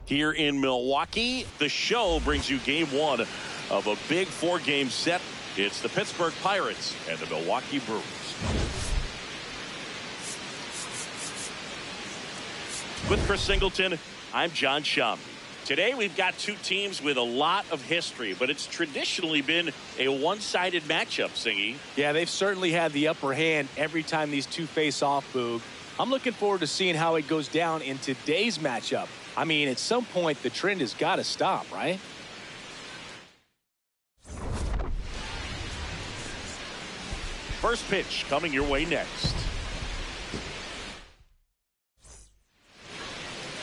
Here in Milwaukee, the show brings you game one of a big four-game set. It's the Pittsburgh Pirates and the Milwaukee Brewers. With Chris Singleton, I'm John Shammy. Today we've got two teams with a lot of history, but it's traditionally been a one-sided matchup, Singy. Yeah, they've certainly had the upper hand every time these two face off, Boog. I'm looking forward to seeing how it goes down in today's matchup. I mean, at some point, the trend has got to stop, right? First pitch coming your way next.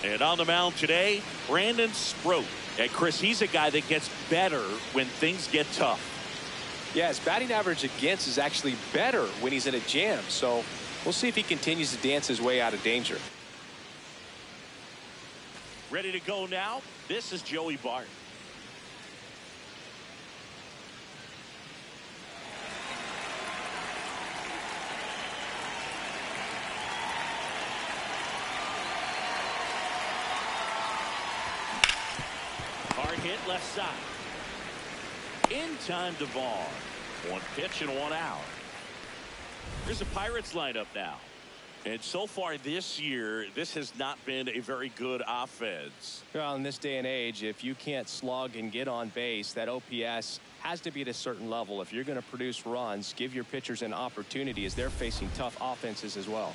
And on the mound today, Brandon Sproat. And Chris, he's a guy that gets better when things get tough. Yeah, his batting average against is actually better when he's in a jam. So we'll see if he continues to dance his way out of danger. Ready to go now? This is Joey Bart. Hard hit left side. In time to ball. One pitch and one out. Here's the Pirates lineup now. And so far this year, this has not been a very good offense. Well, in this day and age, if you can't slug and get on base, that OPS has to be at a certain level. If you're going to produce runs, give your pitchers an opportunity as they're facing tough offenses as well.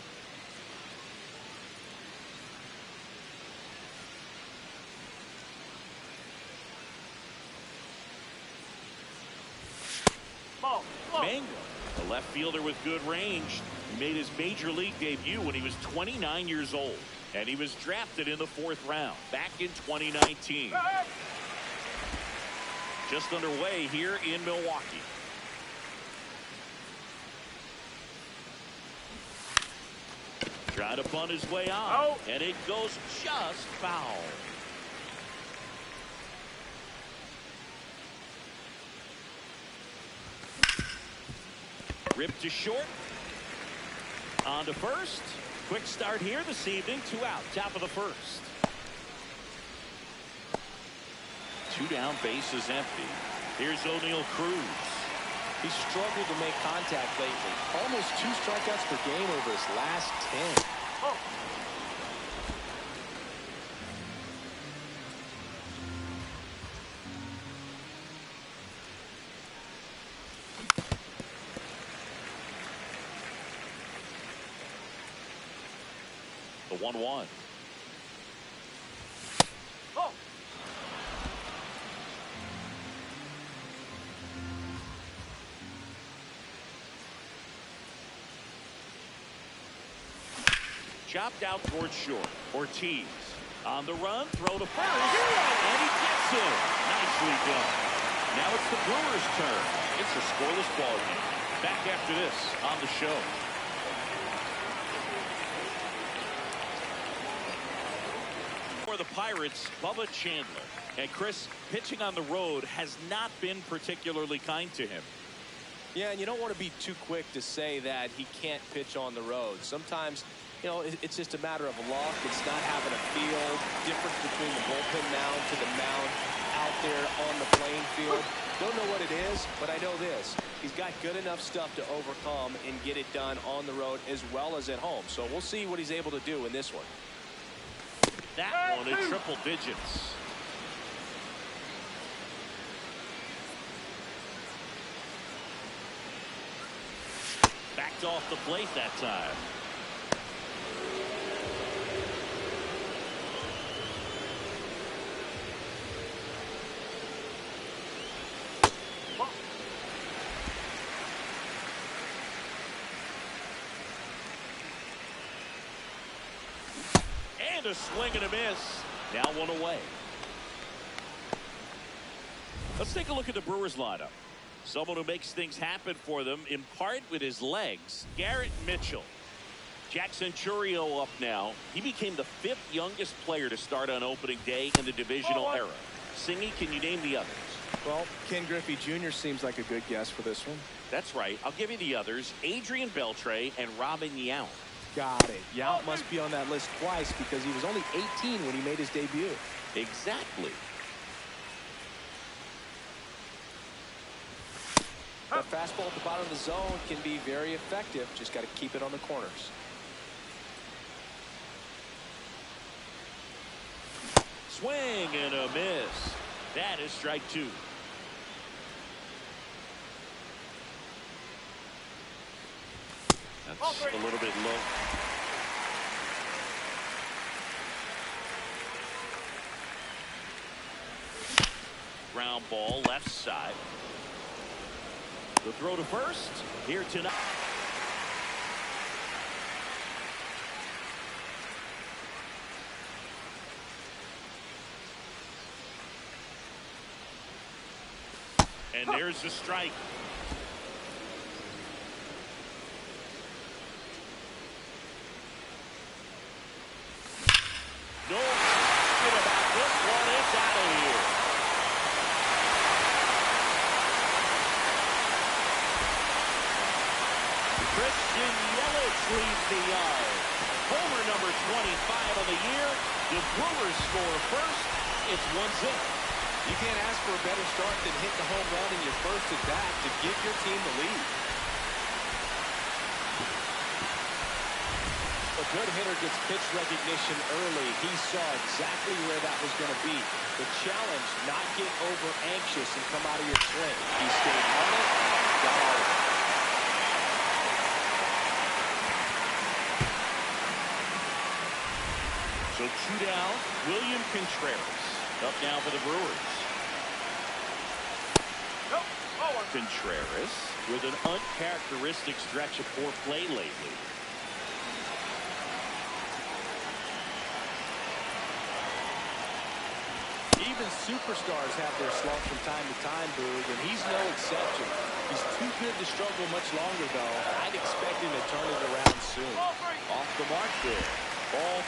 Mango, a left fielder with good range. He made his major league debut when he was 29 years old, and he was drafted in the 4th round back in 2019. Just underway here in Milwaukee. Trying to bunt his way on, and it goes just foul. Ripped to short. On to first. Quick start here this evening. 2 out. Top of the first. 2 down. Base is empty. Here's O'Neal Cruz. He's struggled to make contact lately. Almost 2 strikeouts per game over his last 10. The 1-1. Chopped out towards short. Ortiz on the run, throw to first, and he gets him. Nicely done. Now it's the Brewers' turn. It's a scoreless ball game. Back after this on the show. For the Pirates, Bubba Chandler. And Chris, pitching on the road has not been particularly kind to him. Yeah, and you don't want to be too quick to say that he can't pitch on the road. Sometimes, you know, it's just a matter of luck. It's not having a feel. Difference between the bullpen mound to the mound out there on the playing field. Don't know what it is, but I know this. He's got good enough stuff to overcome and get it done on the road as well as at home. So we'll see what he's able to do in this one. That one in triple digits. Backed off the plate that time. And a swing and a miss. Now 1 away. Let's take a look at the Brewers lineup. Someone who makes things happen for them, in part with his legs, Garrett Mitchell. Jackson Chourio up now. He became the 5th youngest player to start on opening day in the divisional era. Singy, can you name the others? Well, Ken Griffey Jr. seems like a good guess for this one. That's right. I'll give you the others. Adrian Beltre and Robin Yount. Got it. Yount must be on that list twice because he was only 18 when he made his debut. Exactly. That fastball at the bottom of the zone can be very effective. Just got to keep it on the corners. Swing and a miss. That is strike 2. That's a little bit low. Ground ball left side. The throw to first here tonight. And there's the strike. No question about this one. It's out of here. Christian Yelich leads the yard. Homer number 25 on the year. The Brewers score first. It's 1-0. You can't ask for a better start than hitting the home run in your first at bat to give your team the lead. A good hitter gets pitch recognition early. He saw exactly where that was going to be. The challenge, not get over anxious and come out of your swing. He stayed on it, got all of it. So 2 down, William Contreras up now for the Brewers. Contreras with an uncharacteristic stretch of poor play lately. Even superstars have their slumps from time to time, Boog, and he's no exception. He's too good to struggle much longer, though. I'd expect him to turn it around soon. Off the mark there. Ball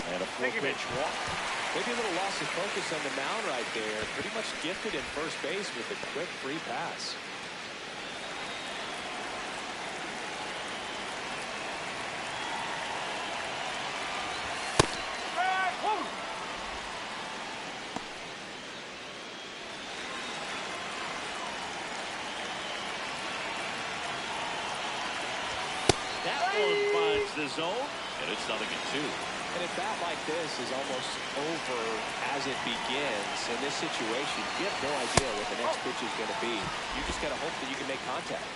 3. And a 4-pitch walk. Maybe a little loss of focus on the mound right there. Pretty much gifted in first base with a quick free pass. That one finds the zone, and it's 0-2. And a bat like this is almost over as it begins. In this situation, you have no idea what the next pitch is going to be. You just got to hope that you can make contact.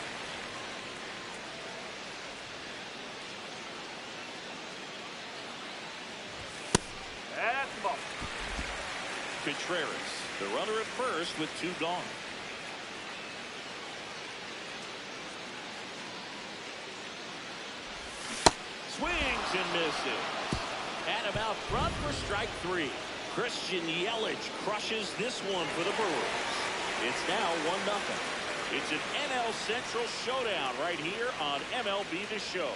That's the ball. Contreras, the runner at first with 2 gone. Swings and misses. And about front for strike 3. Christian Yelich crushes this one for the Brewers. It's now 1-0. It's an NL Central showdown right here on MLB The Show.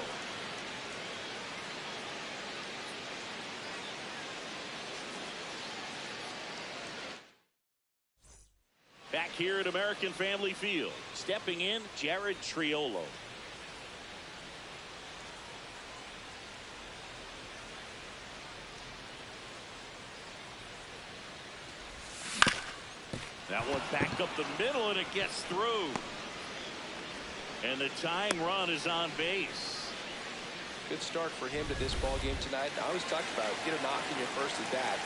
Back here at American Family Field, stepping in, Jared Triolo. That one back up the middle, and it gets through. And the tying run is on base. Good start for him to this ball game tonight. I always talked about get a knock in your first at bat.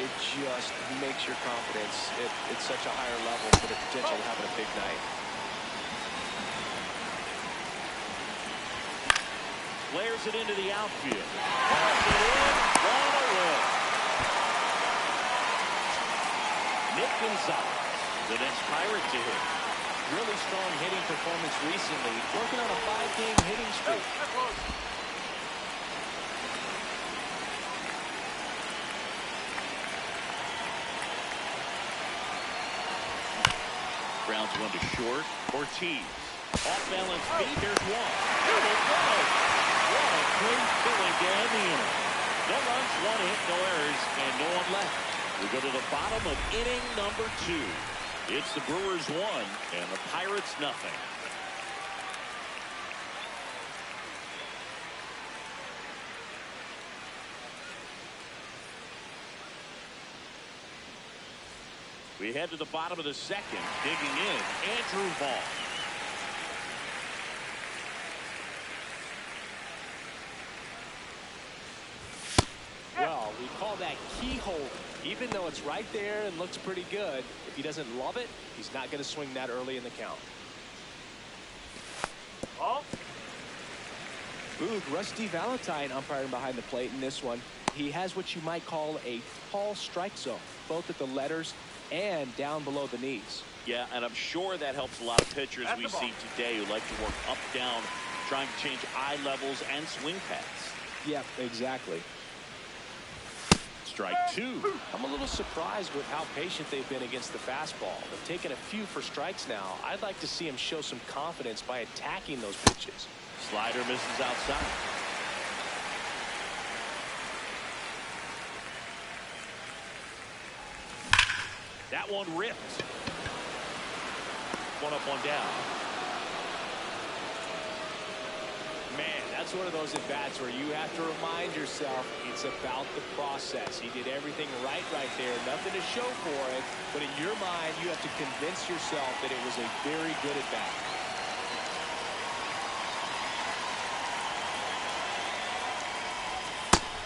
It just makes your confidence at such a higher level for the potential of having a big night. Flares it into the outfield. Falls it in, gone away. Nick Gonzalez, the next Pirate to hit. Really strong hitting performance recently. Working on a 5-game hitting streak. Grounds one to short. Ortiz. Off balance feet. There's one. Here they go. What a great filling to end the inning. No runs, 1 hit, no errors, and no one left. We go to the bottom of inning number 2. It's the Brewers 1 and the Pirates nothing. We head to the bottom of the second. Digging in, Andrew Vaughn. Well, we call that keyhole. Even though it's right there and looks pretty good, if he doesn't love it, he's not going to swing that early in the count. Oh. Boog, Rusty Valentine umpiring behind the plate in this one. He has what you might call a tall strike zone, both at the letters and down below the knees. Yeah, and I'm sure that helps a lot of pitchers we see today who like to work up, down, trying to change eye levels and swing paths. Yeah, exactly. Strike two. I'm a little surprised with how patient they've been against the fastball. They've taken a few for strikes now. I'd like to see him show some confidence by attacking those pitches. Slider misses outside. That one ripped. One up, one down. Man, that's one of those at-bats where you have to remind yourself it's about the process. He did everything right there. Nothing to show for it. But in your mind, you have to convince yourself that it was a very good at-bat.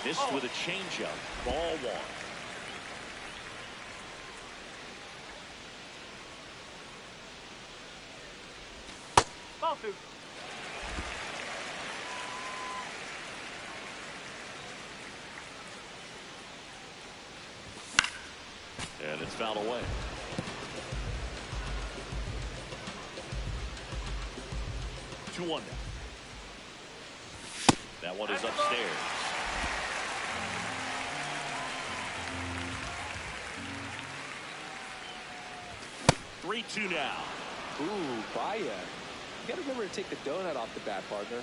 Missed with a changeup. Ball one. Ball two. And it's fouled away. Two one now. That one is upstairs. Three two now. Ooh, Baya. You got to remember to take the donut off the bat, partner.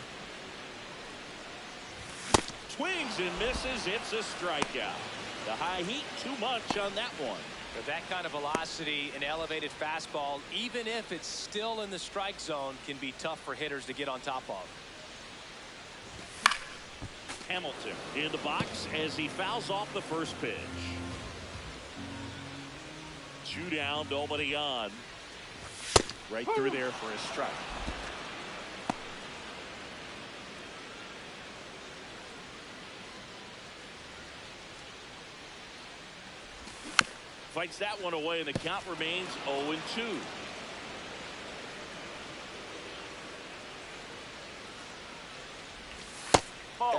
Swings and misses. It's a strikeout. The high heat, too much on that one. With that kind of velocity, an elevated fastball, even if it's still in the strike zone, can be tough for hitters to get on top of. Hamilton in the box as he fouls off the first pitch. Two down, nobody on. Right through there for a strike. Fights that one away, and the count remains 0-2.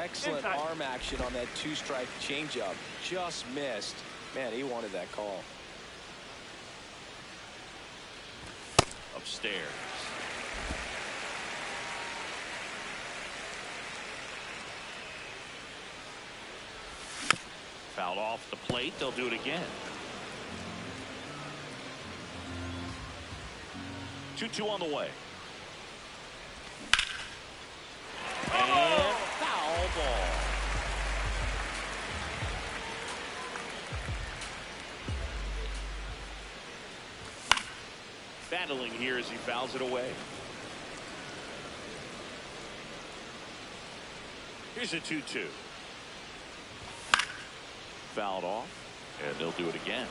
Excellent arm action on that two-strike changeup. Just missed. Man, he wanted that call. Upstairs. Fouled off the plate. They'll do it again. 2-2 on the way. And foul ball. Battling here as he fouls it away. Here's a 2-2. Fouled off, and they'll do it again.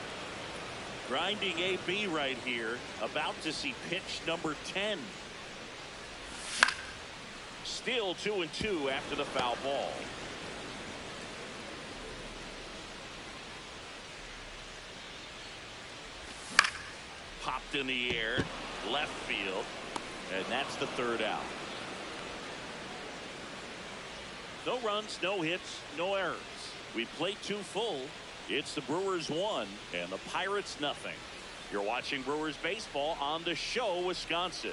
Grinding AB right here, about to see pitch number 10. Still 2-2 after the foul ball. Popped in the air, left field, and that's the third out. No runs, no hits, no errors. We played two full. It's the Brewers 1 and the Pirates nothing. You're watching Brewers baseball on The Show, Wisconsin.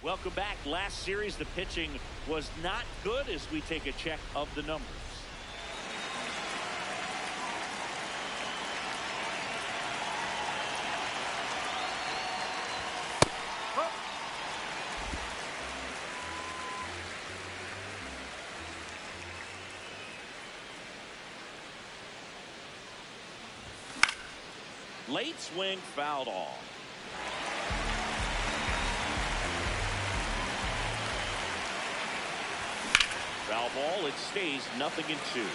Welcome back. Last series, the pitching was not good as we take a check of the numbers. Late swing, fouled off. Foul ball. It stays 0-2.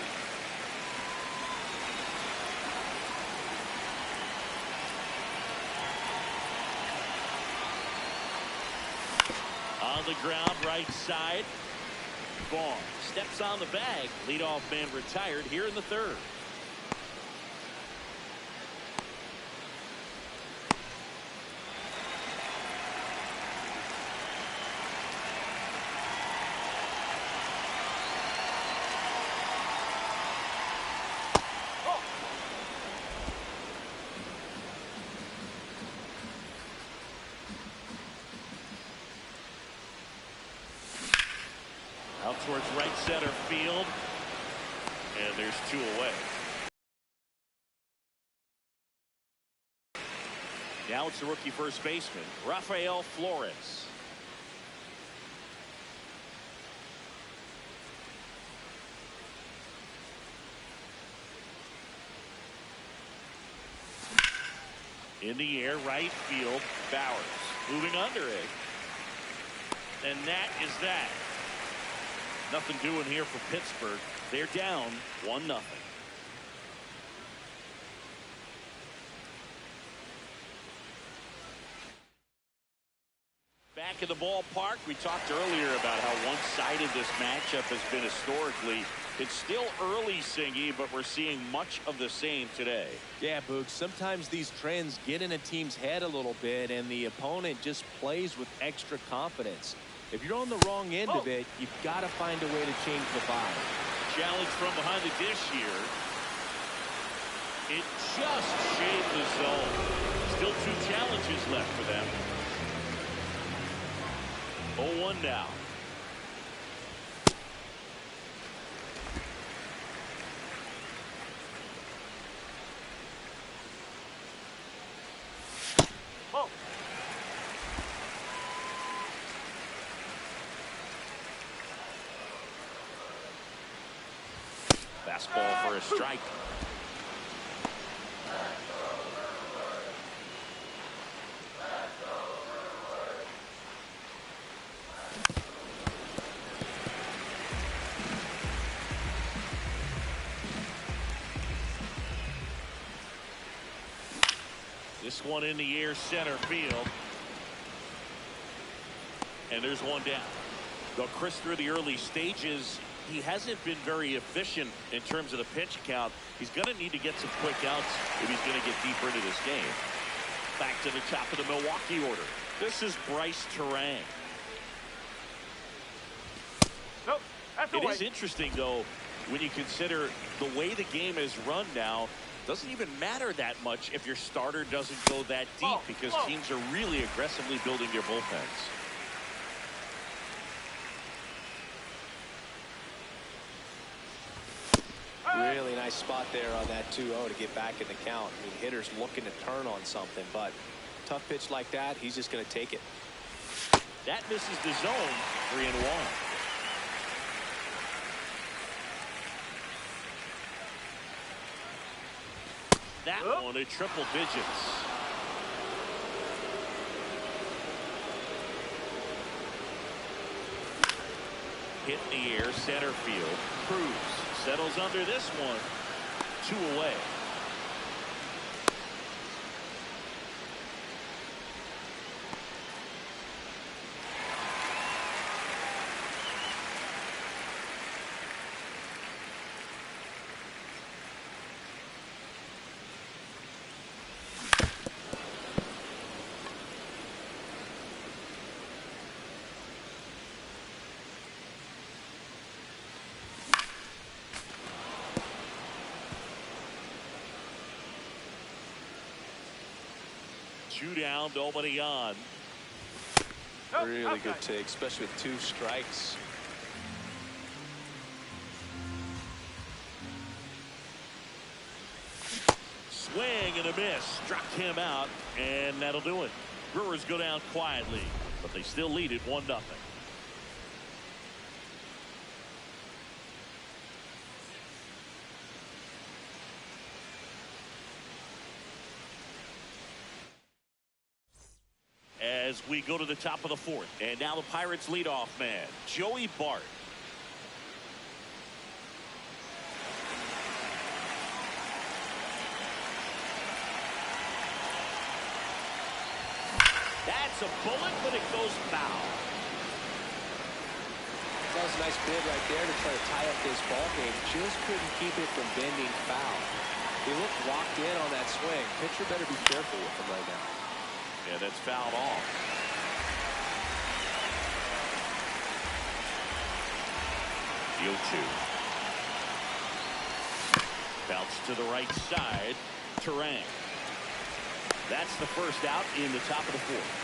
the ground, right side. Vaughn steps on the bag. Leadoff man retired here in the third. Out towards right center field. And there's 2 away. Now it's the rookie first baseman, Rafael Flores. In the air, right field, Bowers. Moving under it. And that is that. Nothing doing here for Pittsburgh. They're down 1-0. Back in the ballpark, we talked earlier about how one-sided this matchup has been historically. It's still early, Singy, but we're seeing much of the same today. Yeah, Boog, sometimes these trends get in a team's head a little bit, and the opponent just plays with extra confidence. If you're on the wrong end of it, you've got to find a way to change the vibe. Challenge from behind the dish here. It just shaved the zone. Still 2 challenges left for them. 0-1 now. Fastball for a strike. This one in the air, center field. And there's 1 down. Though Chris, through the early stages, he hasn't been very efficient in terms of the pitch count. He's going to need to get some quick outs if he's going to get deeper into this game. Back to the top of the Milwaukee order. This is Bryce Terang. Nope, that's It is interesting, though, when you consider the way the game is run now. Doesn't even matter that much if your starter doesn't go that deep because teams are really aggressively building their bullpens. Really nice spot there on that 2-0 to get back in the count. I mean, hitters looking to turn on something, but tough pitch like that, he's just going to take it. That misses the zone. 3-1. That one at triple digits. Hit in the air, center field. Cruz settles under this one. 2 away. Two down, nobody on. Really good take, especially with 2 strikes. Swing and a miss. Struck him out, and that'll do it. Brewers go down quietly, but they still lead it 1-0. As we go to the top of the 4th, and now the Pirates leadoff man, Joey Bart. That's a bullet, but it goes foul. was a nice bid right there to try to tie up this ball game. Just couldn't keep it from bending foul. He looked locked in on that swing. Pitcher better be careful with him right now. Yeah, that's fouled off. The 0-2. Bounce to the right side. Terang. That's the first out in the top of the fourth.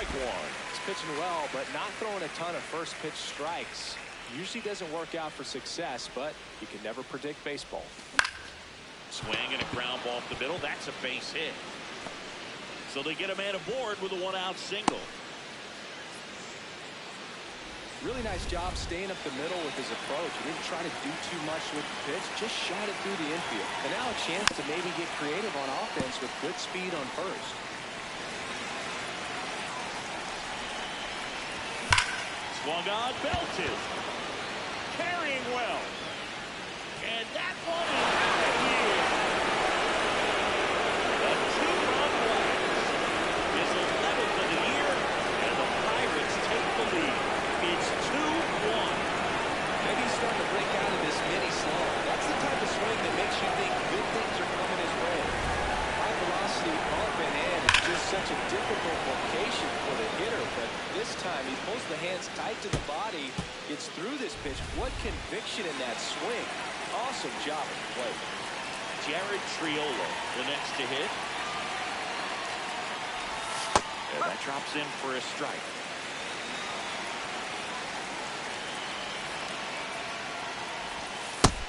He's pitching well, but not throwing a ton of first pitch strikes. Usually doesn't work out for success, but you can never predict baseball. Swing and a ground ball up the middle. That's a base hit. So they get a man aboard with a one-out single. Really nice job staying up the middle with his approach. He didn't try to do too much with the pitch, just shot it through the infield. And now a chance to maybe get creative on offense with good speed on first. Swung on, belted. Carrying well. And that one is out of here. A two-run blast is 11th of the year, and the Pirates take the lead. It's 2-1. Maybe he's starting to break out of this mini slump. That's the type of swing that makes you think good things are coming his way. High velocity bump and in is just such a difficult location for the hitter, but this time he pulls the hands tight to the body, gets through this pitch. What conviction in that swing. Awesome job at the plate. Jared Triolo, the next to hit. And that drops in for a strike.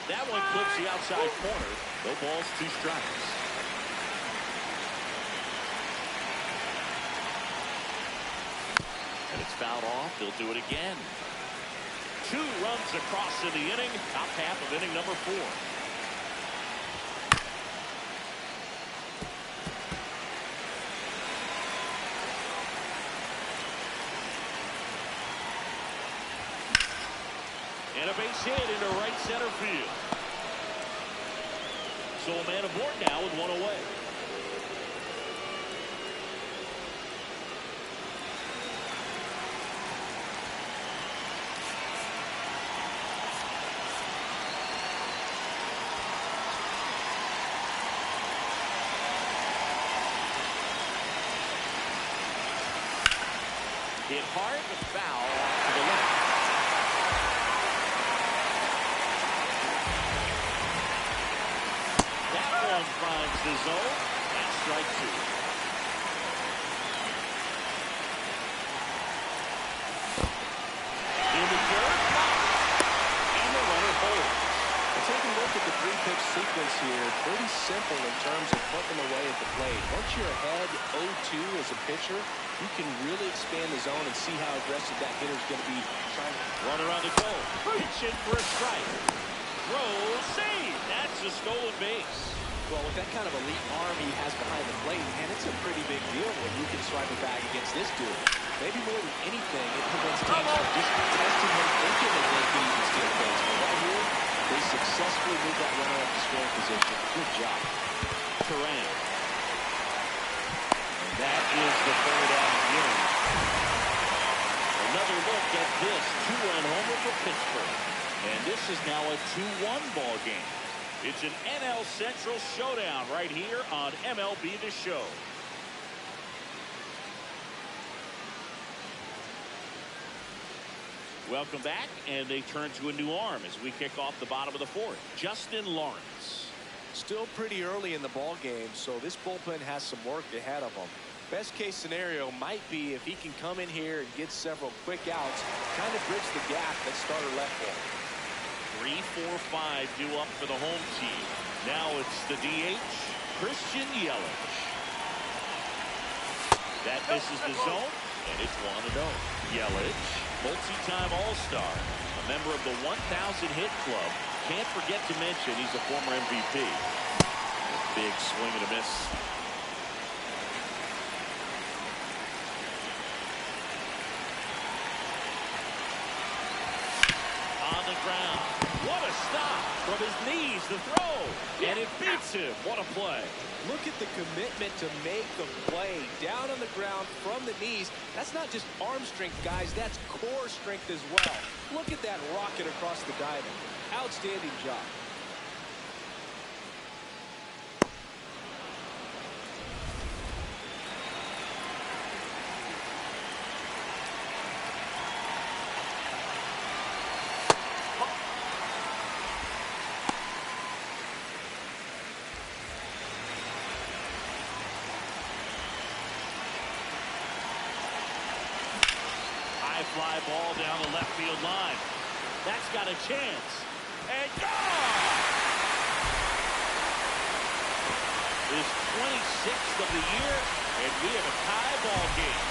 That one clips the outside corner. No balls, 2 strikes. And it's fouled off. They'll do it again. 2 runs across in the inning. Top half of inning number 4. And a base hit into right center field. So a man aboard now with 1 away. Hit hard, but foul to the left. That one finds the zone. That's strike 2. In the third, and the runner holds. Taking a look at the 3-pitch sequence here, pretty simple in terms of putting them away at the plate. Once you're ahead 0-2 as a pitcher, you can really expand the zone and see how aggressive that hitter is going to be. Runner on the goal. Pitch in for a strike. Throw, save. That's a stolen base. Well, with that kind of elite arm he has behind the plate, man, it's a pretty big deal when you can swipe it back against this dude. Maybe more than anything, it prevents teams from just testing him thinking that they can even steal base. But right here, they successfully moved that runner up to scoring position. Good job. Terang. And that is the third out of the inning. Another look at this 2-run homer for Pittsburgh. And this is now a 2-1 ball game. It's an NL Central showdown right here on MLB The Show. Welcome back, and they turn to a new arm as we kick off the bottom of the 4th. Justin Lawrence. Still pretty early in the ball game, so this bullpen has some work ahead of them. Best case scenario might be if he can come in here and get several quick outs, kind of bridge the gap that starter left for him. 3, 4, 5 due up for the home team. Now it's the DH, Christian Yelich. That misses the zone, and it's 1-0. Yelich, multi-time All-Star, a member of the 1,000 hit club. Can't forget to mention he's a former MVP. Big swing and a miss. On the ground. What a stop from his knees to throw. And it beats him. What a play. Look at the commitment to make the play down on the ground from the knees. That's not just arm strength, guys. That's core strength as well. Look at that rocket across the diamond. Outstanding job. Fly ball down the left field line. That's got a chance. And gone! His 26th of the year, and we have a tie ball game.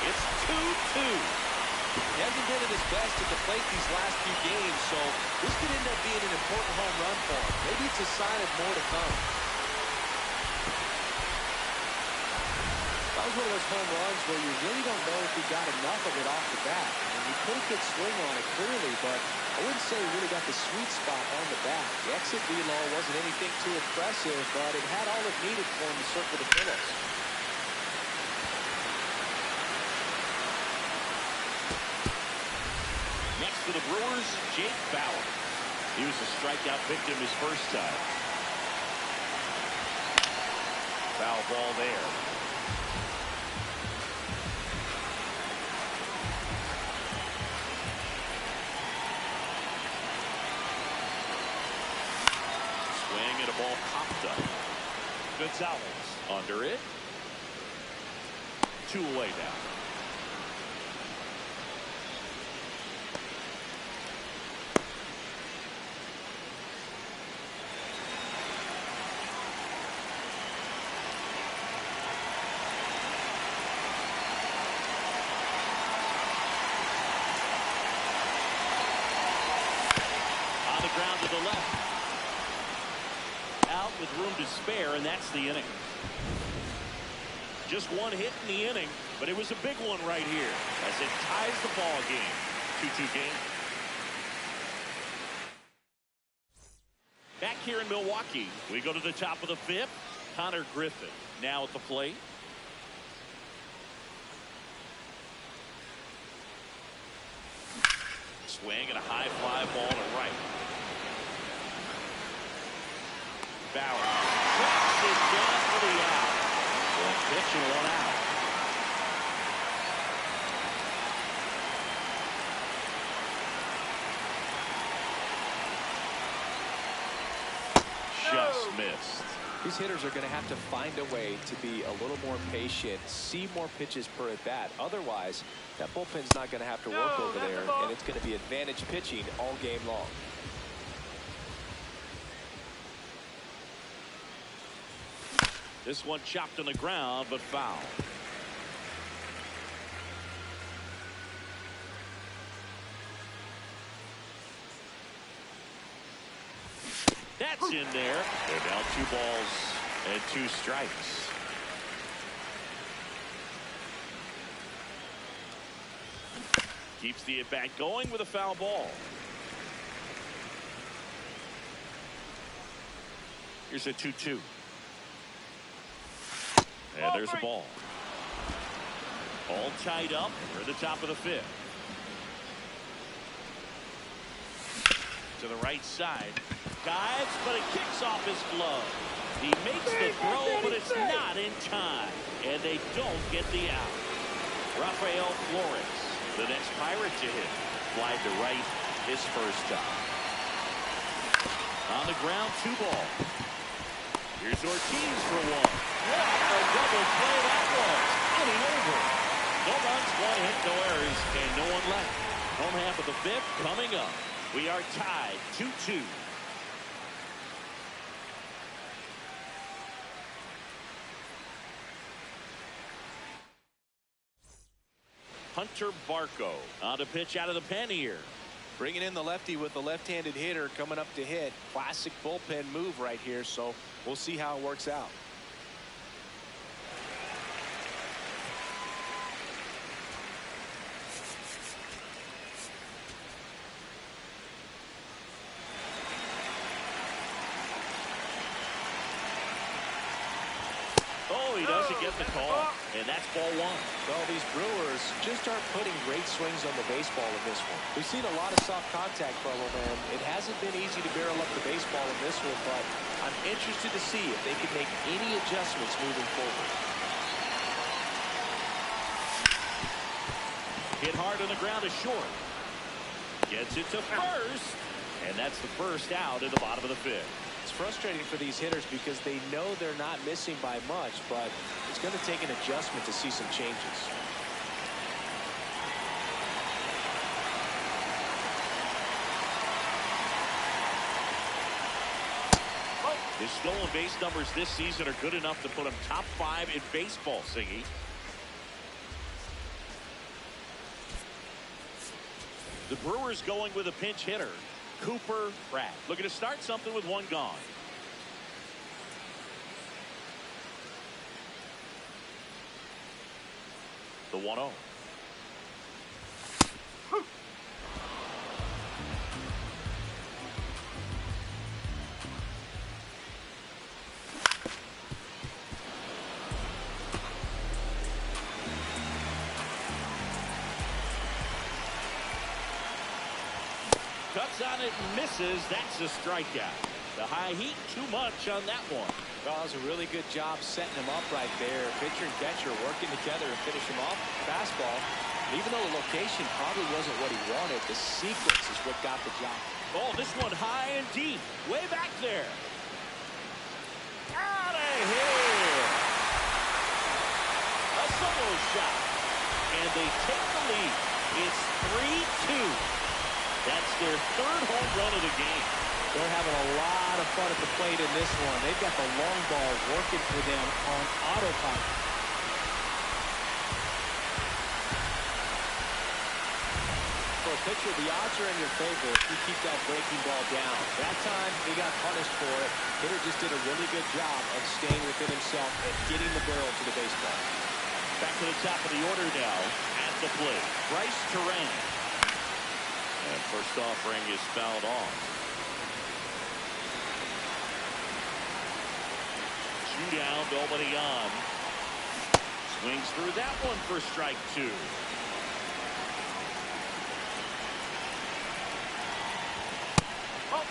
It's 2-2. He hasn't been at his best at the plate these last few games, so this could end up being an important home run for him. Maybe it's a sign of more to come. That was one of those home runs where you really don't know if he got enough of it off the bat. And he put a good swing on it clearly, but I wouldn't say he really got the sweet spot on the bat. The exit velo wasn't anything too impressive, but it had all it needed for him to circle the finish. Next for the Brewers, Jake Bauer. He was a strikeout victim his first time. Foul ball there. Swing and a ball popped up. Gonzalez under it. 2 away now. On the ground to the left. Out with room to spare, and that's the inning. Just one hit in the inning, but it was a big one right here as it ties the ball game. 2-2 game. Back here in Milwaukee, we go to the top of the 5th. Connor Griffin now at the plate. Swing and a high fly ball to right. Bauer tracks it down for the out. One pitch and 1 out. Just missed. These hitters are going to have to find a way to be a little more patient, see more pitches per at bat. Otherwise, that bullpen's not going to have to work over there, and it's going to be advantage pitching all game long. This one chopped on the ground, but foul. That's in there. They're down 2 balls and 2 strikes. Keeps the at-bat going with a foul ball. Here's a 2-2. And there's a ball. All tied up. We're at the top of the 5th. To the right side. Dives, but it kicks off his glove. He makes the throw, but it's not in time. And they don't get the out. Rafael Flores, the next Pirate to hit. Fly to right his first time. On the ground, 2 ball. Here's Ortiz for 1. What a double play that was. Inning over. No runs, 1 hit, no errors, and no one left. Home half of the 5th coming up. We are tied 2-2. Hunter Barco on to pitch out of the pen here. Bringing in the lefty with the left-handed hitter coming up to hit. Classic bullpen move right here, so we'll see how it works out. get the call, and that's ball one. Well, these Brewers just aren't putting great swings on the baseball in this one. We've seen a lot of soft contact from them, and it hasn't been easy to barrel up the baseball in this one, but I'm interested to see if they can make any adjustments moving forward. Hit hard on the ground is short. Gets it to first, and that's the first out in the bottom of the fifth. It's frustrating for these hitters because they know they're not missing by much, but it's going to take an adjustment to see some changes. His stolen base numbers this season are good enough to put him top 5 in baseball, Siggy. The Brewers going with a pinch hitter, Cooper Pratt. Looking to start something with one gone. The 1-0. Cuts on it and misses. That's a strikeout. The high heat too much on that one. Well, it was a really good job setting him up right there. Pitcher and catcher working together to finish him off. Fastball. And even though the location probably wasn't what he wanted, the sequence is what got the job. Oh, this one high and deep. Way back there. Out of here. A solo shot. And they take the lead. It's 3-2. That's their third home run of the game. They're having a lot of fun at the plate in this one. They've got the long ball working for them on autopilot. For a pitcher, the odds are in your favor if you keep that breaking ball down. That time, he got punished for it. Hitter just did a really good job of staying within himself and getting the barrel to the baseball. Back to the top of the order now at the plate. Bryce Terang. And first offering is fouled off. Two down, nobody on. Swings through that one for strike 2. Oh.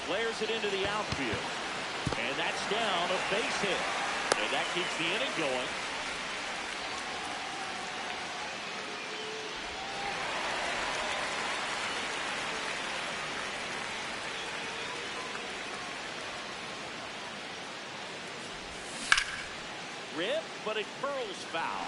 Flares it into the outfield. And that's down, a base hit. And that keeps the inning going. Rip, but it curls foul.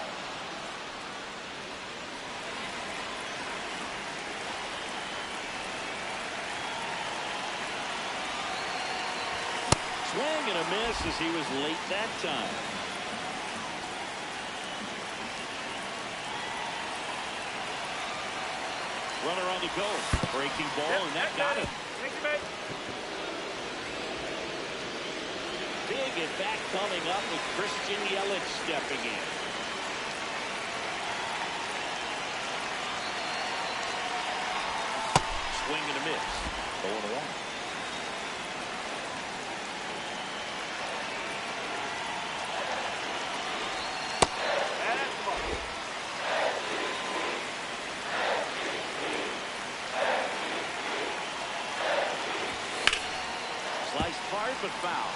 Swing and a miss as he was late that time. Runner on the go. Breaking ball, and that got him. Thank you, mate. Big at bat coming up with Christian Yelich stepping in. Swing and a miss. 0-1. But foul.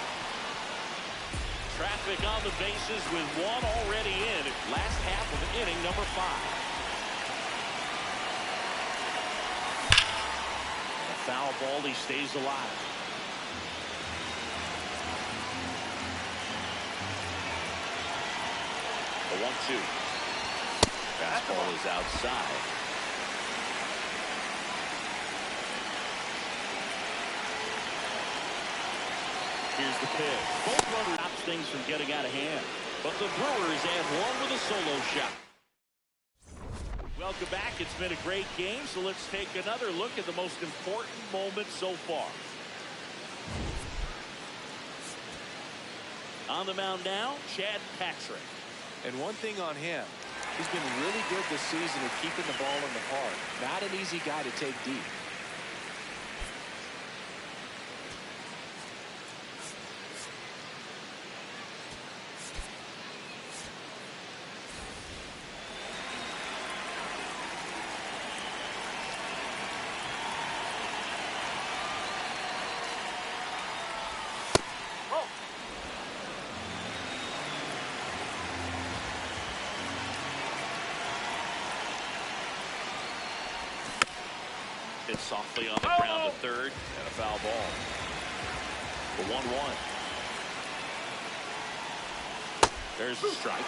Traffic on the bases with one already in. Last half of inning number 5. A foul ball. He stays alive. The 1-2. Fastball is outside. Here's the pitch. Both runners stop things from getting out of hand. But the Brewers add one with a solo shot. Welcome back. It's been a great game, so let's take another look at the most important moment so far. On the mound now, Chad Patrick. And one thing on him, he's been really good this season at keeping the ball in the park. Not an easy guy to take deep. Hit softly on the ground to third, and a foul ball. The 1-1. There's the strike.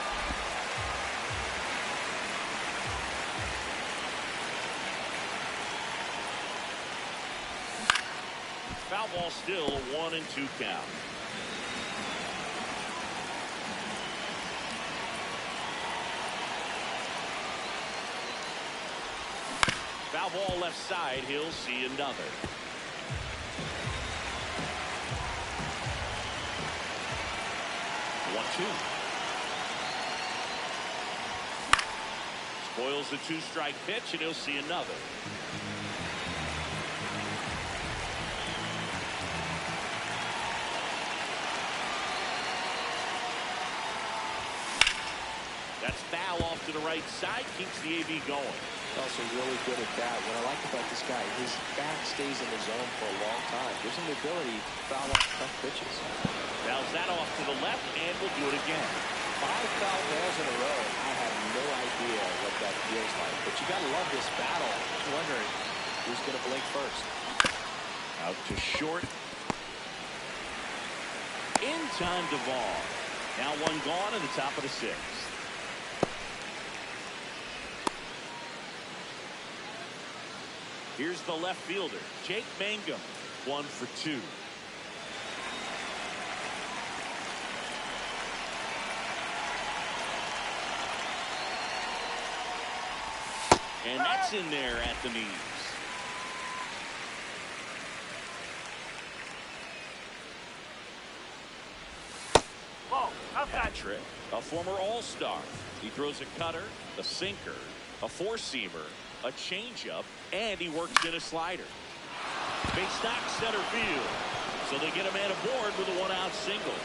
Foul ball still, a 1-2 count. Foul ball left side. He'll see another. One-two. Spoils the two-strike pitch, and he'll see another. That's foul off to the right side. Keeps the AB going. Also really good at that. What I like about this guy, his back stays in the zone for a long time. Gives him the ability to foul off tough pitches. Fouls that off to the left, and we'll do it again. 5 foul balls in a row. I have no idea what that feels like. But you got to love this battle. Just wondering who's going to blink first. Out to short. In time, Duvall. Now one gone in the top of the 6th. Here's the left fielder, Jake Mangum, 1 for 2. And that's in there at the knees. Patrick, a former All-Star. He throws a cutter, a sinker, a four-seamer, a changeup, and he works in a slider. Big stock center field. So they get a man aboard with a 1-out single.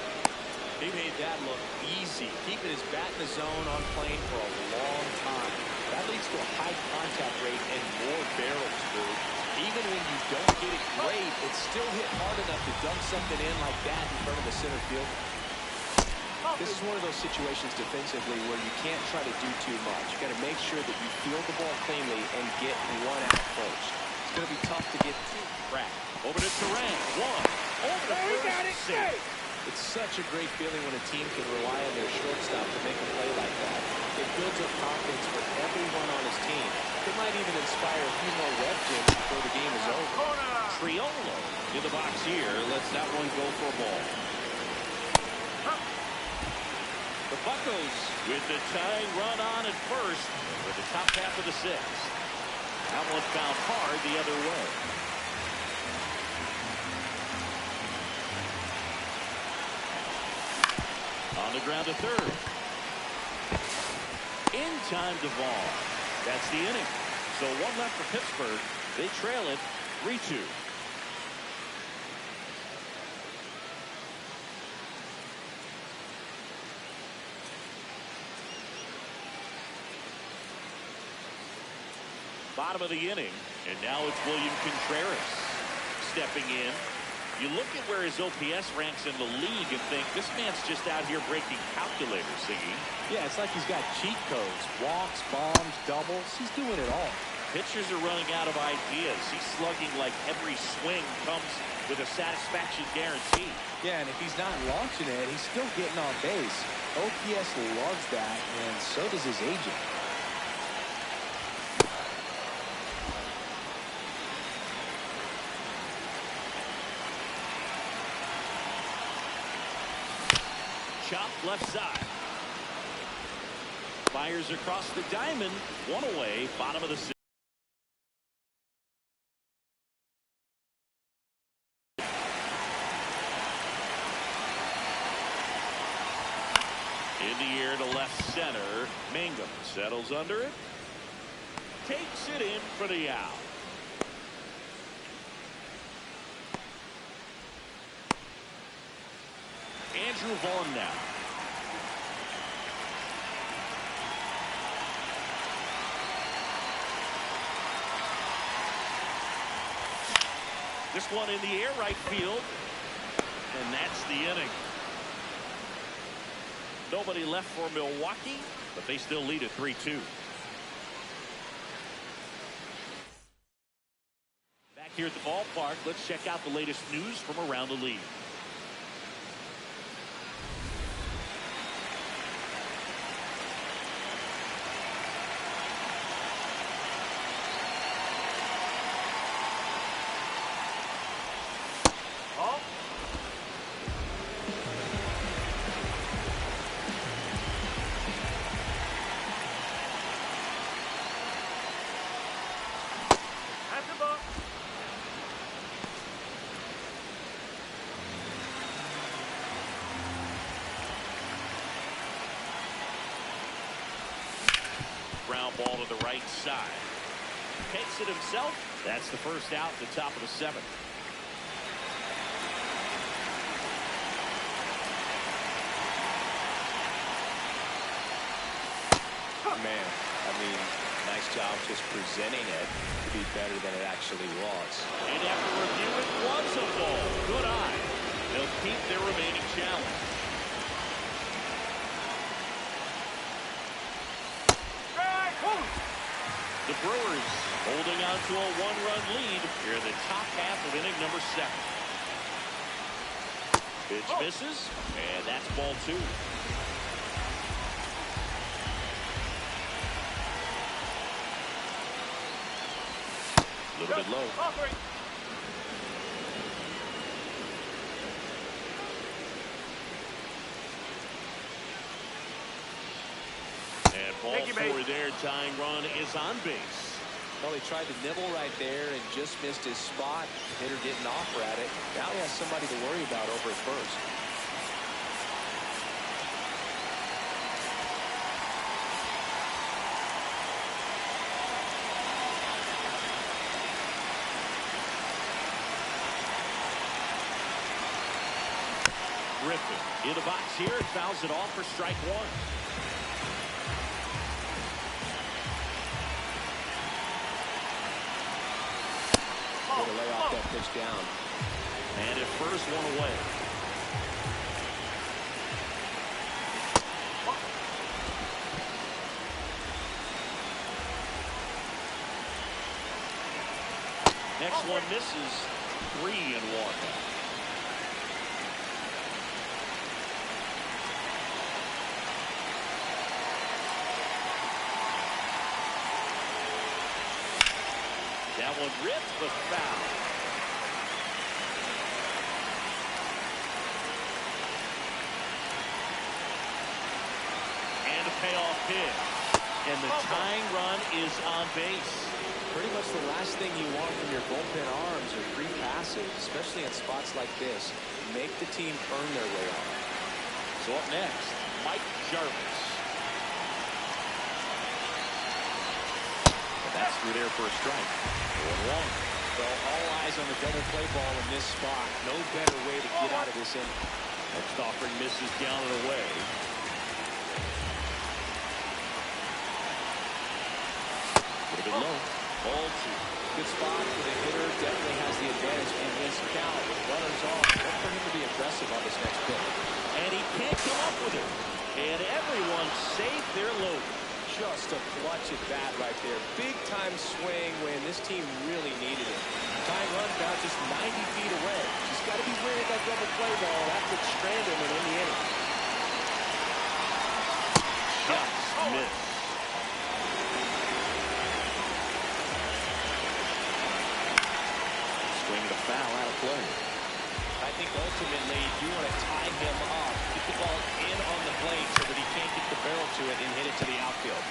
He made that look easy, keeping his bat in the zone on plane for a long time. That leads to a high contact rate and more barrels, dude. Even when you don't get it great, it's still hit hard enough to dunk something in like that in front of the center fielder. This is one of those situations defensively where you can't try to do too much. You got to make sure that you field the ball cleanly and get 1 out first. It's going to be tough to get 2. Rack over to Turan. 1 over to first. Safe. It's such a great feeling when a team can rely on their shortstop to make a play like that. It builds up confidence for everyone on his team. It might even inspire a few more rep gyms before the game is over. Triolo in the box here. Lets that one go for a ball. The Buccos with the tying run on at first for the top half of the 6th. That one found hard the other way. On the ground to third. In time, Duvall. That's the inning. So 1 left for Pittsburgh. They trail it 3-2. Bottom of the inning, and now it's William Contreras stepping in. You look at where his OPS ranks in the league and think, this man's just out here breaking calculators, Siggy. Yeah, it's like he's got cheat codes. Walks, bombs, doubles. He's doing it all. Pitchers are running out of ideas. He's slugging like every swing comes with a satisfaction guarantee. Yeah, and if he's not launching it, he's still getting on base. OPS loves that, and so does his agent. Chop left side. Fires across the diamond. 1 away. Bottom of the 6th. In the air to left. left center. Mangum settles under it. Takes it in for the out. Andrew Vaughn now. This one in the air right field. And that's the inning. Nobody left for Milwaukee, but they still lead at 3-2. Back here at the ballpark, let's check out the latest news from around the league. Ground ball to the right side. Takes it himself. That's the first out at the top of the 7th. Man, I mean, nice job just presenting it to be better than it actually was. And after review, it was a ball. Good eye. They'll keep their remaining challenge. The Brewers holding on to a 1-run lead here in the top half of inning number 7. Pitch misses, and that's ball 2. A little bit low. And ball 4 there. Tying run is on base. Well, he tried to nibble right there and just missed his spot. Hitter didn't offer at it. Now he has somebody to worry about over at first. Griffin in the box here and fouls it off for strike 1. To lay off that pitch down. And at first, 1 away. Next one misses. 3-1. That one ripped, but foul. And a payoff pitch. And the tying run is on base. Pretty much the last thing you want from your bullpen arms are free passes, especially in spots like this. Make the team earn their way on. So up next, Mike Jarvis. That's through there for a strike. 1-1. Well, all eyes on the double play ball in this spot. No better way to get out of this inning. Next offering misses down and away. A little bit low. Ball 2. Good spot for the hitter. Definitely has the advantage in this count. With runners on, look for him to be aggressive on this next pitch. And he can't come up with it. And everyone saved their load. Just a clutch at bat right there. Big time swing when this team really needed it. Tying run found just 90 feet away. Just got to be wary of that double play ball. That could strand him in the inning. Just missed. Swing and a foul out of play. I think ultimately you want to tie him up. Get the ball in on the plate so that he can't get the barrel to it and hit it to the outfield.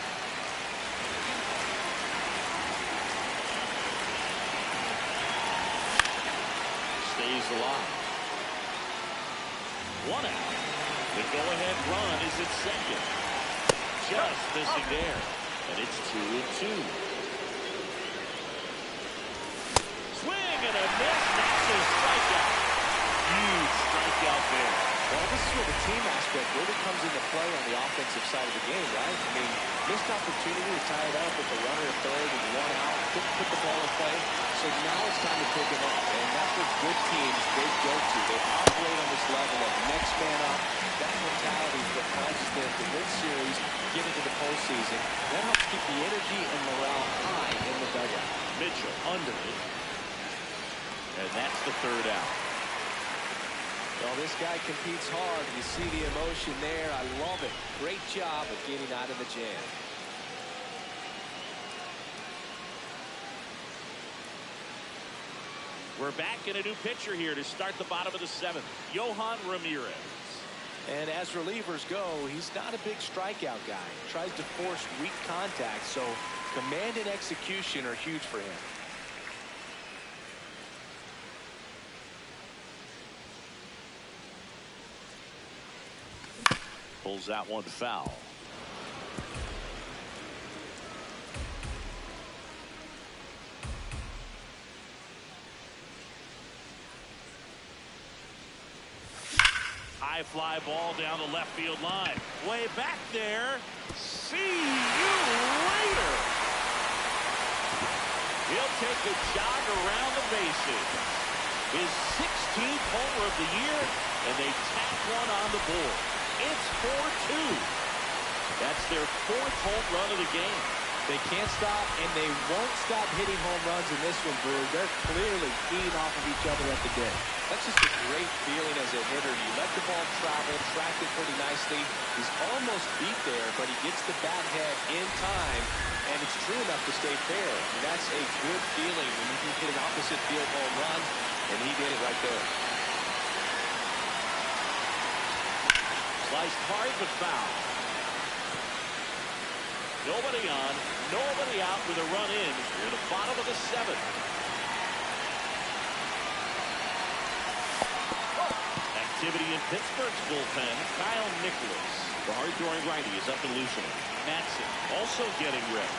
Stays alive. 1 out. The go-ahead run is at second. just missing there. And it's 2-2. Swing and a miss. That's a strikeout. Huge strikeout there. Well, this is where the team aspect really comes into play on the offensive side of the game, right? I mean, missed opportunity to tie it up with a runner at third and one out. Couldn't put the ball in play. So now it's time to pick him up. And that's what good teams, they go to. They operate on this level of next man up. That mentality is what causes them to win series, get into the postseason. That helps keep the energy and morale high in the dugout. Mitchell under it. And that's the third out. Well, this guy competes hard. You see the emotion there. I love it. Great job of getting out of the jam. We're back in a new pitcher here to start the bottom of the seventh. Yohan Ramirez. And as relievers go, he's not a big strikeout guy. He tries to force weak contact, so command and execution are huge for him. Pulls that one foul. High fly ball down the left field line. Way back there. See you later. He'll take a jog around the bases. His 16th homer of the year, and they tack one on the board. It's 4-2. That's their fourth home run of the game. They can't stop, and they won't stop hitting home runs in this one, Brewer. They're clearly feeding off of each other at the dish. That's just a great feeling as a hitter. You let the ball travel, track it pretty nicely. He's almost beat there, but he gets the bat head in time, and it's true enough to stay fair. And that's a good feeling when you can hit an opposite field home run, and he did it right there. Sliced hard but foul. Nobody on, nobody out with a run in. We're at the bottom of the seventh. Activity in Pittsburgh's bullpen. Kyle Nicholas, the hard-throwing righty, is up and loosening. Madsen also getting ready.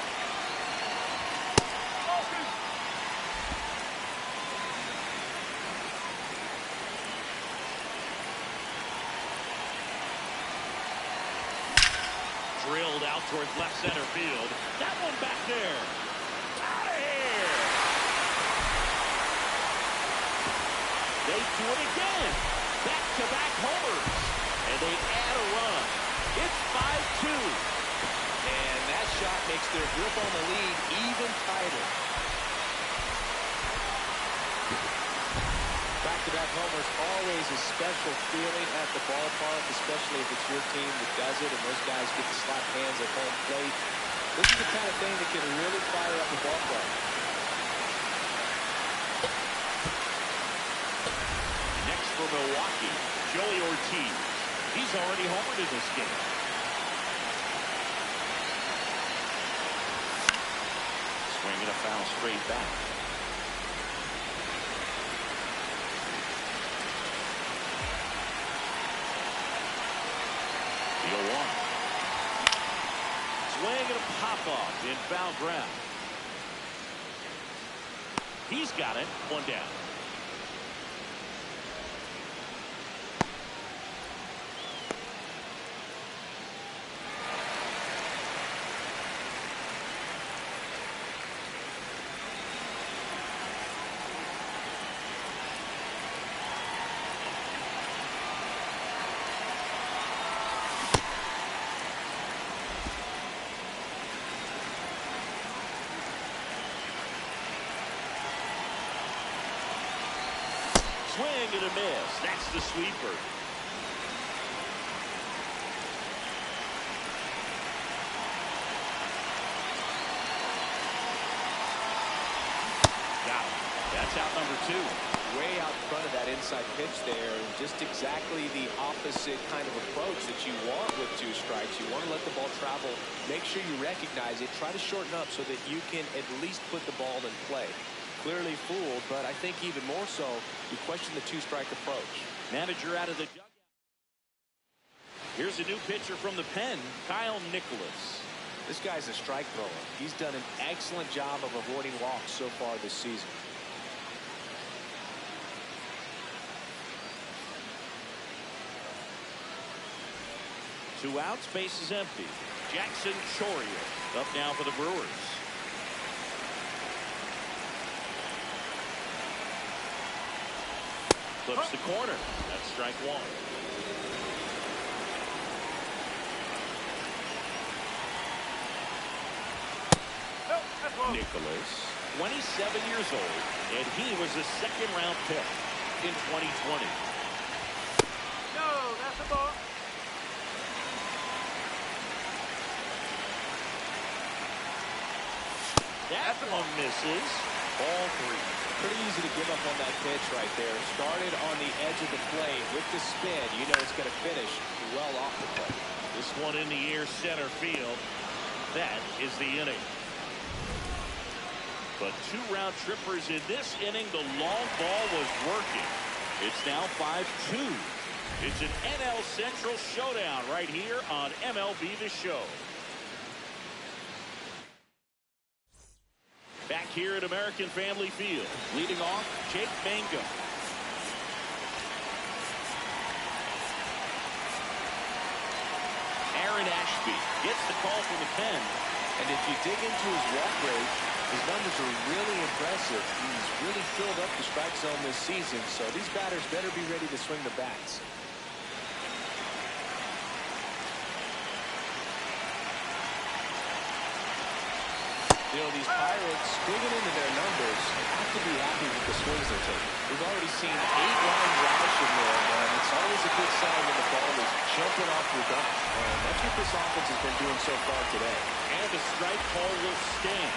Drilled out towards left center field. That one back there. Out of here. They do it again. Back-to-back homers. And they add a run. It's 5-2. And that shot makes their grip on the lead even tighter. Back-to-back homers, always a special feeling at the ballpark, especially if it's your team that does it and those guys get to slap hands at home plate. This is the kind of thing that can really fire up the ballpark. Next for Milwaukee, Joey Ortiz. He's already homered in this game. Swinging a foul straight back. Swing and a pop-off in foul ground. He's got it. One down. Swing and a miss. That's the sweeper. Got him. That's out number 2. Way out in front of that inside pitch there. Just exactly the opposite kind of approach that you want with 2 strikes. You want to let the ball travel. Make sure you recognize it. Try to shorten up so that you can at least put the ball in play. Clearly fooled, but I think even more so, you question the 2-strike approach. Manager out of the dugout. Here's a new pitcher from the pen, Kyle Nicholas. This guy's a strike thrower. He's done an excellent job of avoiding walks so far this season. Two outs, base is empty. Jackson Chourio up now for the Brewers. Flips the corner. That's strike one. Nicholas, 27 years old, and he was a second-round pick in 2020. No, that's a ball. That one misses. Ball three. Pretty easy to give up on that pitch right there. Started on the edge of the plate with the spin. You know it's going to finish well off the plate. This one in the air, center field. That is the inning. But two round trippers in this inning. The long ball was working. It's now 5-2. It's an NL Central showdown right here on MLB The Show. Back here at American Family Field, leading off, Jake Mangum. Aaron Ashby gets the call from the pen. And if you dig into his walk rate, his numbers are really impressive. He's really filled up the strike zone this season, so these batters better be ready to swing the bats. You know, these Pirates, digging into their numbers, have to be happy with the swings they're taking. We've already seen 8 line drives from them, and it's always a good sign when the ball is jumping off your bat. And that's what this offense has been doing so far today. And the strike call will stand.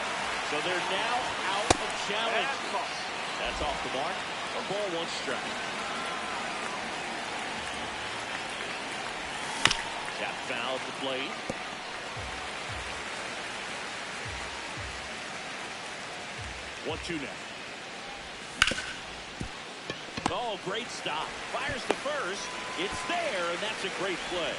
So they're now out of challenge. That's off the mark. A ball, one strike. Tap foul at the plate. One-two now. Oh, great stop. Fires to first. It's there, and that's a great play.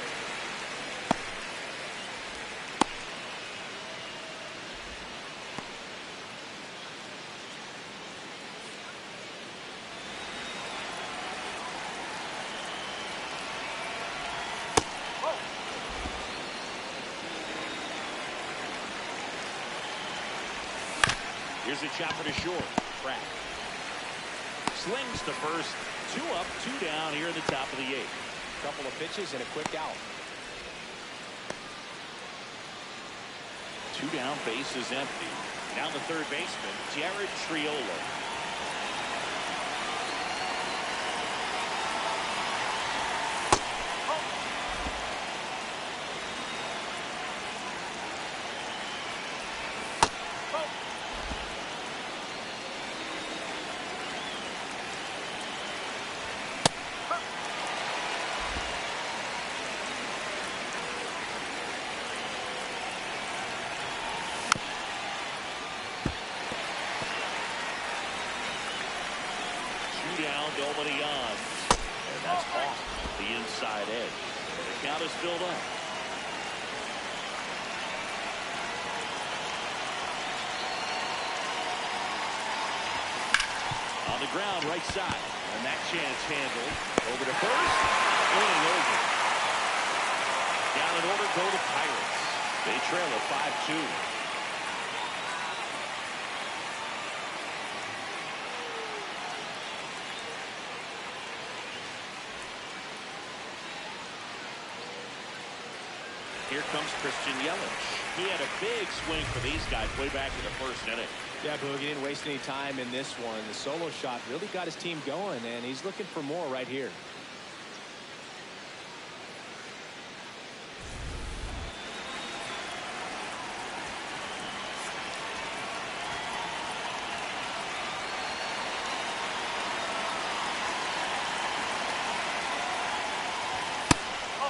Here's a chopper to short. Track. Slings to first. 2 up, 2 down here in the top of the 8th. Couple of pitches and a quick out. 2 down, base is empty. Now the third baseman, Jared Triolo. Nobody on. And that's off the inside edge. The count is filled up. On the ground, right side. And that chance handled. Over to first. Inning over. Down in order go the Pirates. They trail at 5-2. Here comes Christian Yelich. He had a big swing for these guys way back in the first inning. Yeah, Boogie didn't waste any time in this one. The solo shot really got his team going, and he's looking for more right here.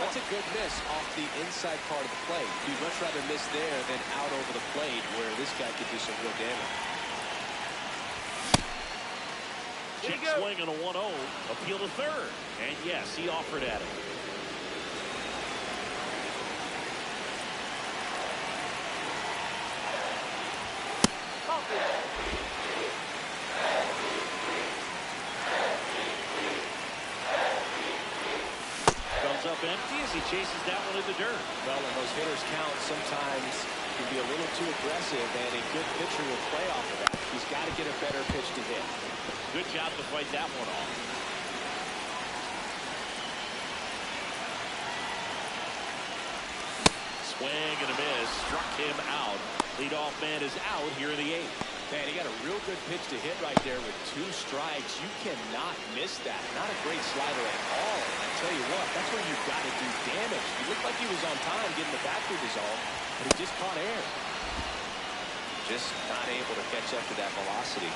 That's a good miss off the inside part of the plate. You'd much rather miss there than out over the plate where this guy could do some real damage. Check swing on a 1-0. Appeal to third. And yes, he offered at it. up empty as he chases that one in the dirt. Well, and those hitters count sometimes can be a little too aggressive, and a good pitcher will play off of that. He's got to get a better pitch to hit. Good job to fight that one off. Swing and a miss. Struck him out. Leadoff man is out here in the 8th. Man, he got a real good pitch to hit right there with 2 strikes. You cannot miss that. Not a great slider at all. And I tell you what, that's where you've got to do damage. He looked like he was on time getting the bat through the zone, but he just caught air. Just not able to catch up to that velocity.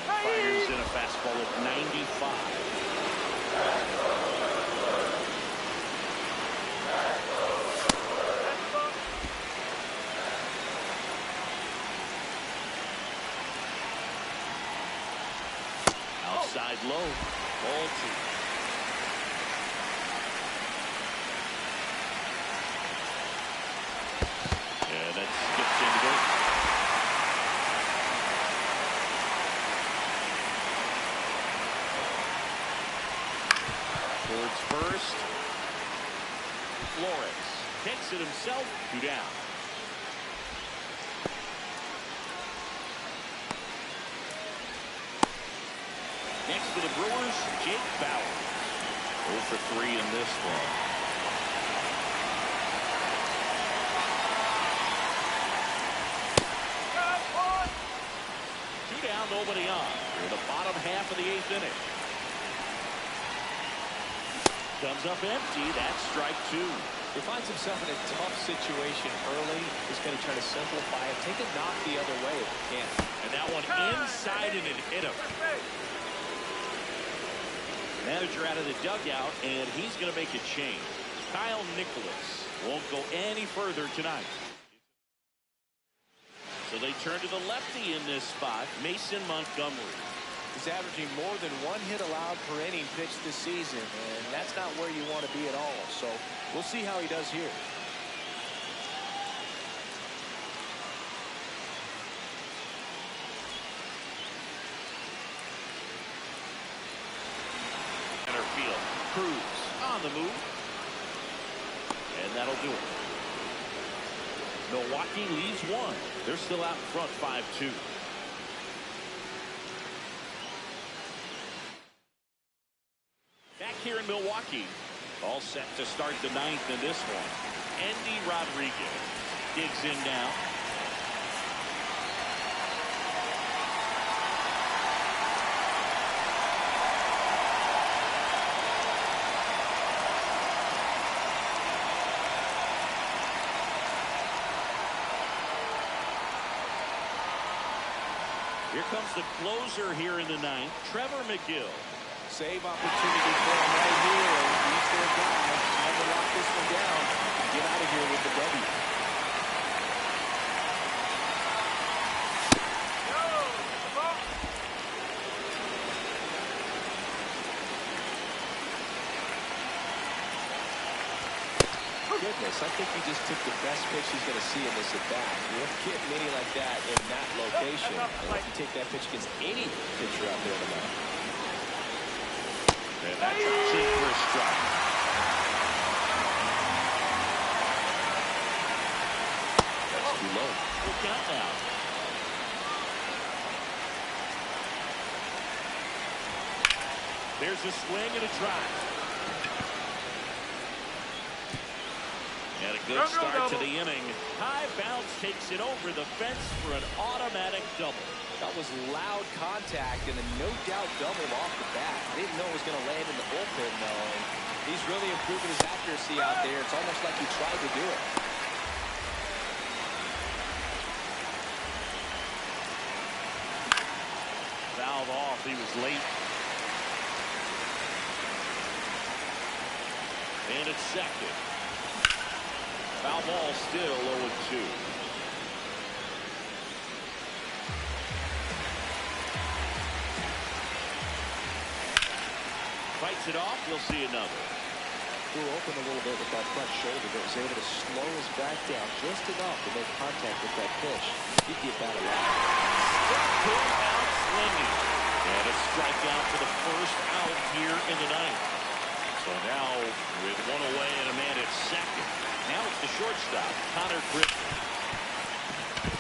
Fires in a fastball at 95. Outside low. Ball 2. And that skips into it. Towards first. Flores takes it himself. 2 down. Next to the Brewers, Jake Bauer. 0 for 3 in this one. Two down, nobody on. We're in the bottom half of the 8th inning. Comes up empty. That's strike 2. He finds himself in a tough situation early. He's going to try to simplify it. Take a knock the other way if he can. And that one inside and it hit him. Manager out of the dugout, and he's going to make a change. Kyle Nicholas won't go any further tonight. So they turn to the lefty in this spot, Mason Montgomery. He's averaging more than 1 hit allowed per inning pitched this season, and that's not where you want to be at all. So we'll see how he does here. Center field. Cruz on the move. And that'll do it. Milwaukee leads 1. They're still out in front 5-2. Back here in Milwaukee. All set to start the 9th in this one. Andy Rodriguez digs in now. Here comes the closer here in the 9th, Trevor McGill. Save opportunity for him right here, and he's their guy. Trying to lock this one down and get out of here with the W. Goodness, I think he just took the best pitch he's going to see in this at-bat. You don't get many like that in that location. And if you take that pitch against any pitcher out there tonight. And that's a for a strike. That's too low. Look out now. There's a swing and a drive. And a good start to the inning. High bounce takes it over the fence for an automatic double. That was loud contact and a no-doubt double off the bat. Didn't know it was going to land in the bullpen, though. And he's really improving his accuracy out there. It's almost like he tried to do it. Fouled off. He was late. And it's second. Foul ball still 0-2. Fights it off. We'll see another. Grew open a little bit with that front shoulder, but was able to slow his back down just enough to make contact with that pitch. He'd get that a lot. Struck him out swinging. And a strikeout for the first out here in the ninth. So now with one away and a man at second. Now it's the shortstop, Connor Griffin.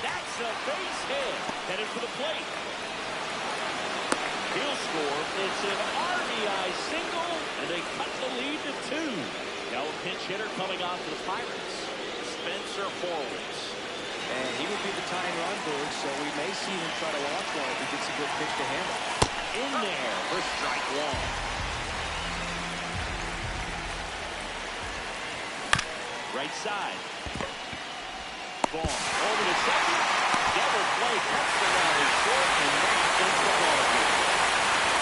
That's a base hit. Headed for the plate. He'll score. It's an RBI single, and they cut the lead to 2. Now a pinch hitter coming off the Pirates, Spencer Horwitz. And he would be the tying run, Boog, so we may see him try to launch one if he gets a good pitch to handle. In there for strike 1. Right side. Ball over to second. Double play. Cuts the rally short, and that is the ball game.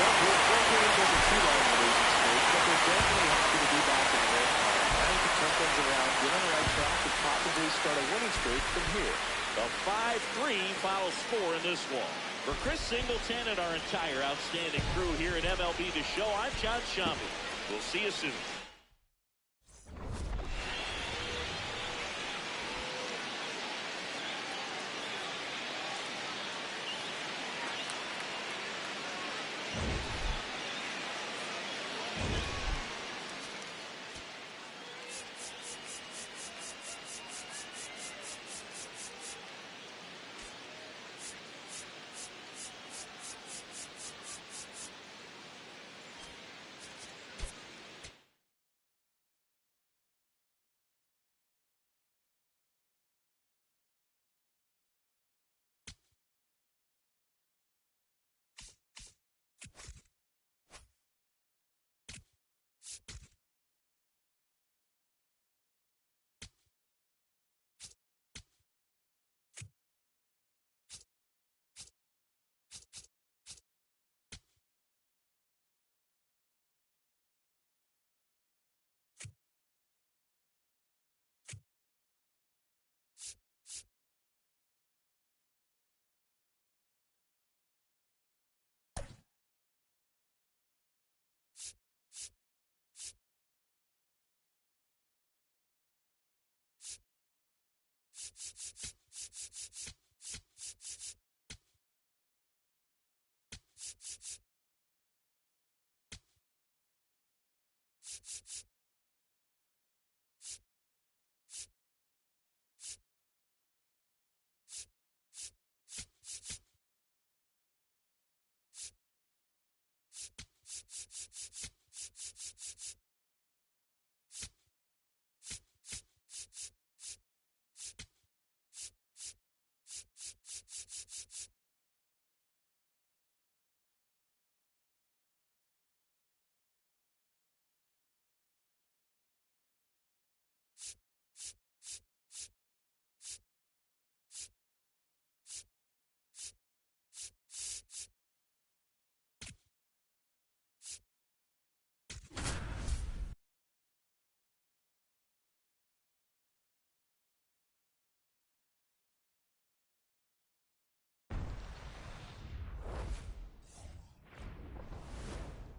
Well, four games over 2 long in the losing streak, but they're definitely happy to be back in the red. Now you can turn things around, get on the right track, and possibly start a winning streak from here. The 5-3 final score in this one. For Chris Singleton and our entire outstanding crew here at MLB The Show, I'm John Shambi. We'll see you soon.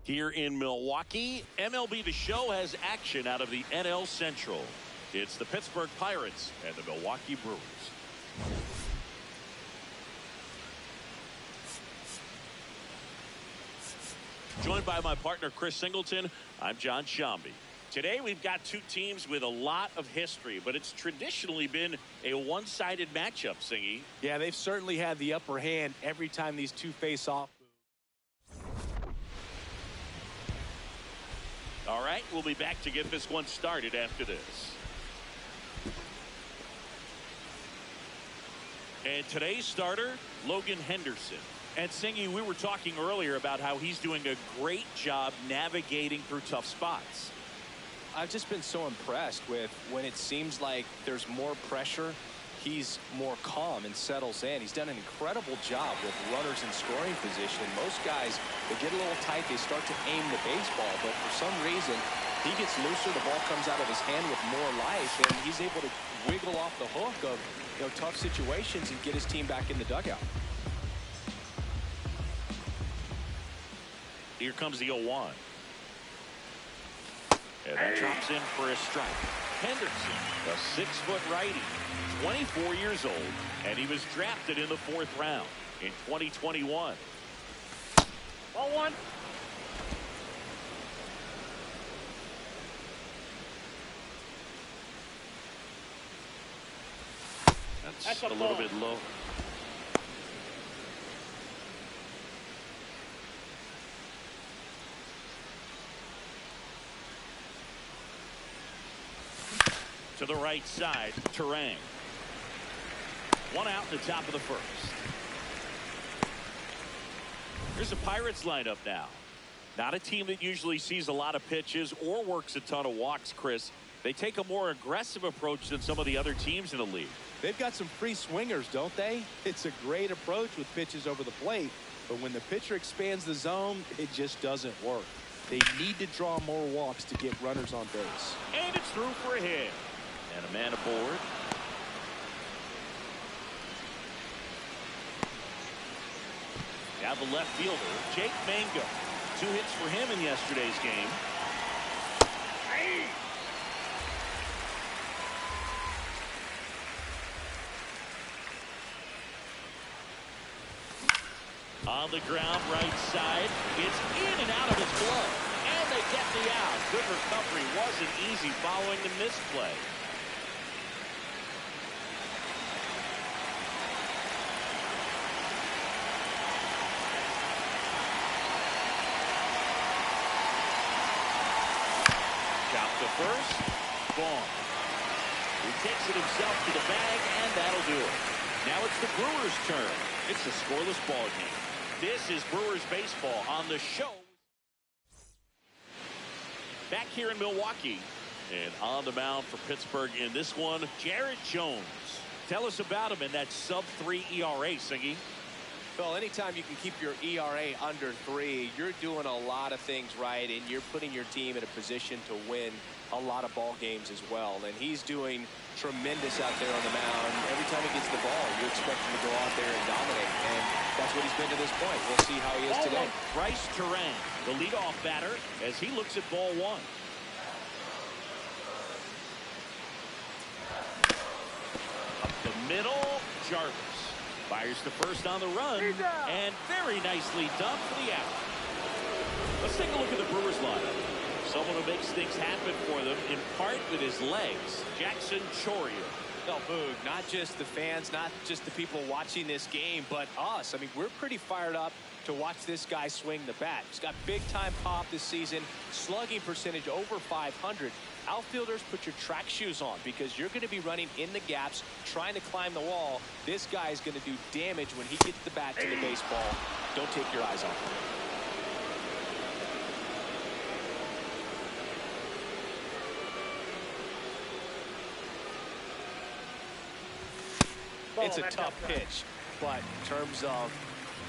Here in Milwaukee, MLB The Show has action out of the NL Central. It's the Pittsburgh Pirates and the Milwaukee Brewers. Joined by my partner Chris Singleton, I'm John Shambi. Today we've got two teams with a lot of history, but it's traditionally been a one-sided matchup, Singy. Yeah, they've certainly had the upper hand every time these two face off. All right, we'll be back to get this one started after this. And today's starter, Logan Henderson. And Singy, we were talking earlier about how he's doing a great job navigating through tough spots. I've just been so impressed with when it seems like there's more pressure, he's more calm and settles in. He's done an incredible job with runners in scoring position. Most guys, they get a little tight, they start to aim the baseball, but for some reason, he gets looser, the ball comes out of his hand with more life, and he's able to wiggle off the hook of tough situations and get his team back in the dugout. Here comes the 0-1. And that drops in for a strike. Henderson, a 6-foot righty, 24 years old, and he was drafted in the 4th round in 2021. Ball one. That's a little bit low. To the right side, Terang. One out in the top of the first. Here's the Pirates lineup now. Not a team that usually sees a lot of pitches or works a ton of walks, Chris. They take a more aggressive approach than some of the other teams in the league. They've got some free swingers, don't they? It's a great approach with pitches over the plate, but when the pitcher expands the zone, it just doesn't work. They need to draw more walks to get runners on base. And it's through for a hit. And a man aboard. Now the left fielder, Jake Mango. 2 hits for him in yesterday's game. On the ground, right side. It's in and out of his glove. And they get the out. Good recovery. Wasn't easy following the misplay. First, gone. He takes it himself to the bag, and that'll do it. Now it's the Brewers' turn. It's a scoreless ball game. This is Brewers baseball on the show. Back here in Milwaukee, and on the mound for Pittsburgh in this one, Jared Jones. Tell us about him in that sub-3 ERA, Singy. Well, anytime you can keep your ERA under 3, you're doing a lot of things right, and you're putting your team in a position to win a lot of ball games as well. And he's doing tremendous out there on the mound. Every time he gets the ball, you expect him to go out there and dominate, and that's what he's been to this point. We'll see how he is today. Bryce Terang, the leadoff batter, as he looks at ball 1. Up the middle, Jarvis. Fires to first on the run, and very nicely done for the out. Let's take a look at the Brewers lineup. Someone who makes things happen for them, in part with his legs, Jackson Chourio. Well, Boog, not just the fans, not just the people watching this game, but us. I mean, we're pretty fired up to watch this guy swing the bat. He's got big-time pop this season, slugging percentage over 500. Outfielders, put your track shoes on because you're going to be running in the gaps, trying to climb the wall. This guy is going to do damage when he gets the bat to the baseball. Don't take your eyes off him. It's a tough pitch, but in terms of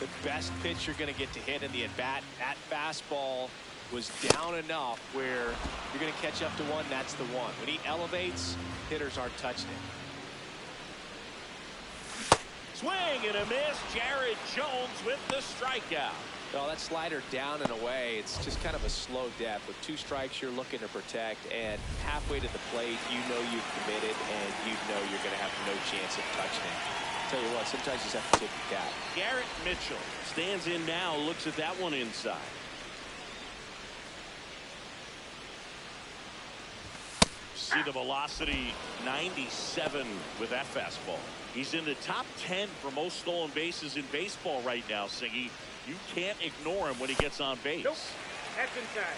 the best pitch you're going to get to hit in the at-bat, that fastball was down enough where you're going to catch up to one. That's the one. When he elevates, hitters aren't touching it. Swing and a miss. Jared Jones with the strikeout. Well, that slider down and away, it's just kind of a slow death. With 2 strikes, you're looking to protect, and halfway to the plate, you know you've committed, and you know you're going to have no chance of touching it. Tell you what, sometimes you just have to tip your cap. Garrett Mitchell stands in now, looks at that one inside. See the velocity, 97 with that fastball. He's in the top 10 for most stolen bases in baseball right now, Siggy. You can't ignore him when he gets on base. Nope. That's inside.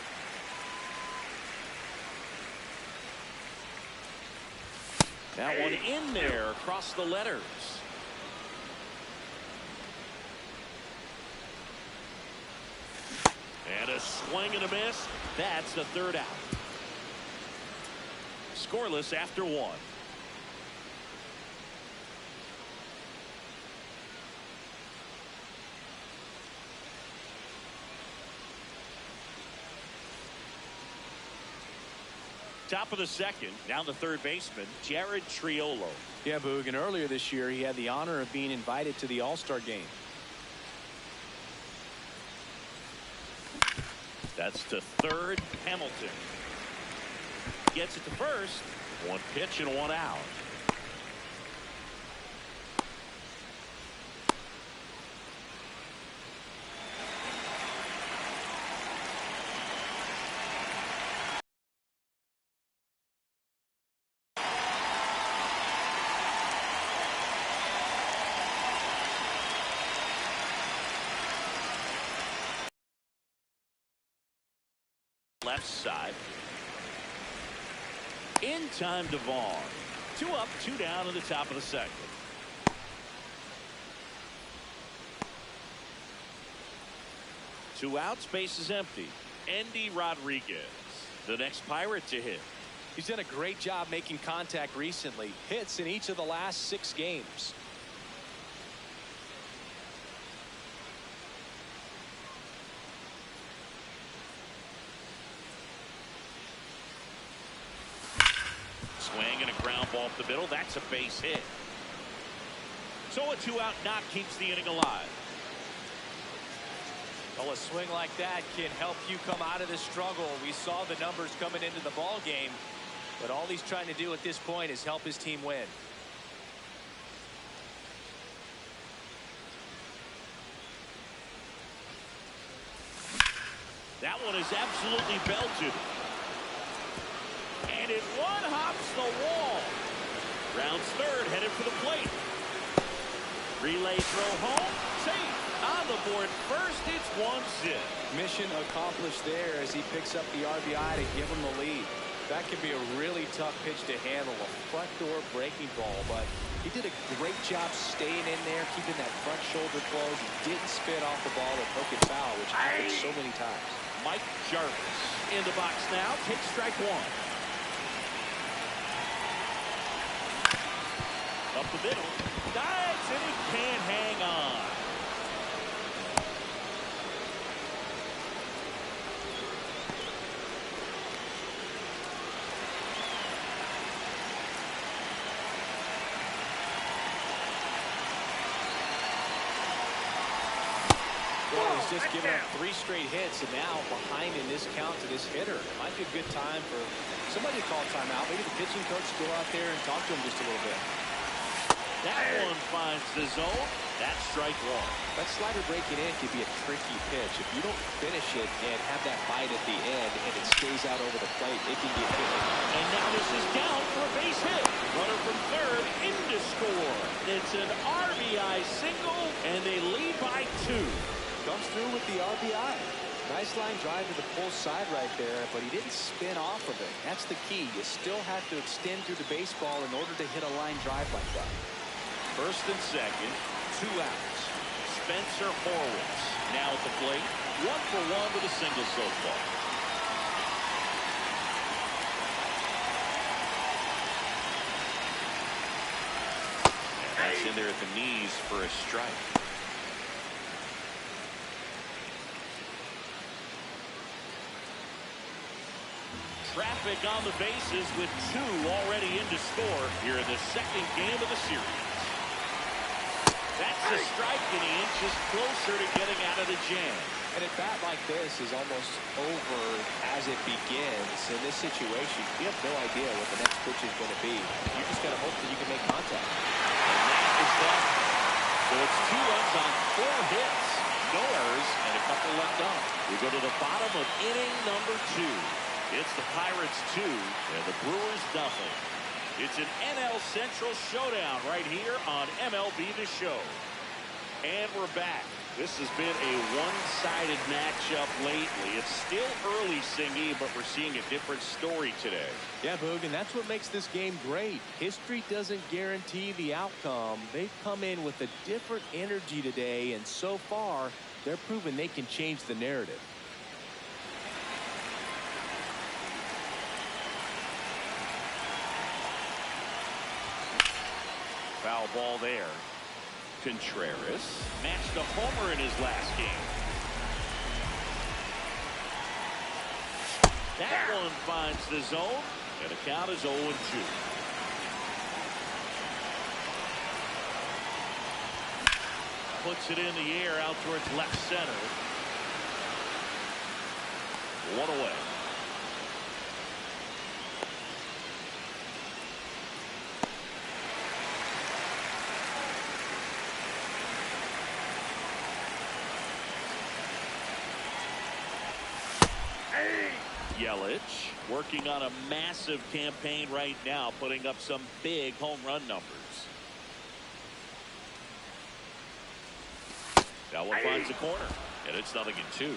That one in there across the letters. And a swing and a miss. That's the 3rd out. Scoreless after 1. Top of the 2nd, down the 3rd baseman, Jared Triolo. Yeah, Boog, and earlier this year, he had the honor of being invited to the All-Star game. That's to 3rd, Hamilton. Gets it to 1st. 1 pitch and 1 out. left side. In time to Vaughn. 2 up, 2 down in the top of the second. Two outs, base is empty. Andy Rodriguez, the next Pirate to hit. He's done a great job making contact recently. Hits in each of the last 6 games. Swing and a ground ball up the middle. That's a base hit. So a 2-out knock keeps the inning alive. Well, a swing like that can help you come out of the struggle. We saw the numbers coming into the ball game, but all he's trying to do at this point is help his team win. That one is absolutely belted. And it one-hops the wall. Rounds third, headed for the plate. Relay throw home. Safe. On the board first, it's 1-0. Mission accomplished there as he picks up the RBI to give him the lead. That could be a really tough pitch to handle, a front door breaking ball, but he did a great job staying in there, keeping that front shoulder closed. He didn't spit off the ball or hook it foul, which happens so many times. Mike Jarvis in the box now, takes strike 1. Up the middle, dives, and he can't hang on. Just giving up 3 straight hits, and now behind in this count to this hitter. Might be a good time for somebody to call timeout. Maybe the pitching coach to go out there and talk to him just a little bit. That one finds the zone. That's strike 1. That slider breaking in could be a tricky pitch. If you don't finish it and have that bite at the end and it stays out over the plate, it can get hit. And now this is down for a base hit. Runner from third in to score. It's an RBI single, and they lead by 2. Comes through with the RBI. Nice line drive to the pull side right there, but he didn't spin off of it. That's the key. You still have to extend through the baseball in order to hit a line drive like that. First and second, 2 outs. Spencer Horwitz now at the plate. 1 for 1 with a single so far. And that's in there at the knees for a strike. Traffic on the bases with 2 already in to score here in the second game of the series. That's a strike, and he inches closer to getting out of the jam. And a bat like this is almost over as it begins. In this situation, you have no idea what the next pitch is going to be. You just got to hope that you can make contact. And that is done. So it's 2 runs on 4 hits. No errors, and a couple left on. We go to the bottom of inning number 2. It's the Pirates 2 and the Brewers nothing. It's an NL Central showdown right here on MLB The Show. And we're back. This has been a one-sided matchup lately. It's still early, Singy, but we're seeing a different story today. Yeah, Boog, and that's what makes this game great. History doesn't guarantee the outcome. They've come in with a different energy today, and so far, they're proving they can change the narrative. Foul ball there. Contreras matched a homer in his last game. That one finds the zone, and the count is 0-2. Puts it in the air out towards left center. 1 away. Yelich working on a massive campaign right now, putting up some big home run numbers. That one finds the corner, and it's 0-2.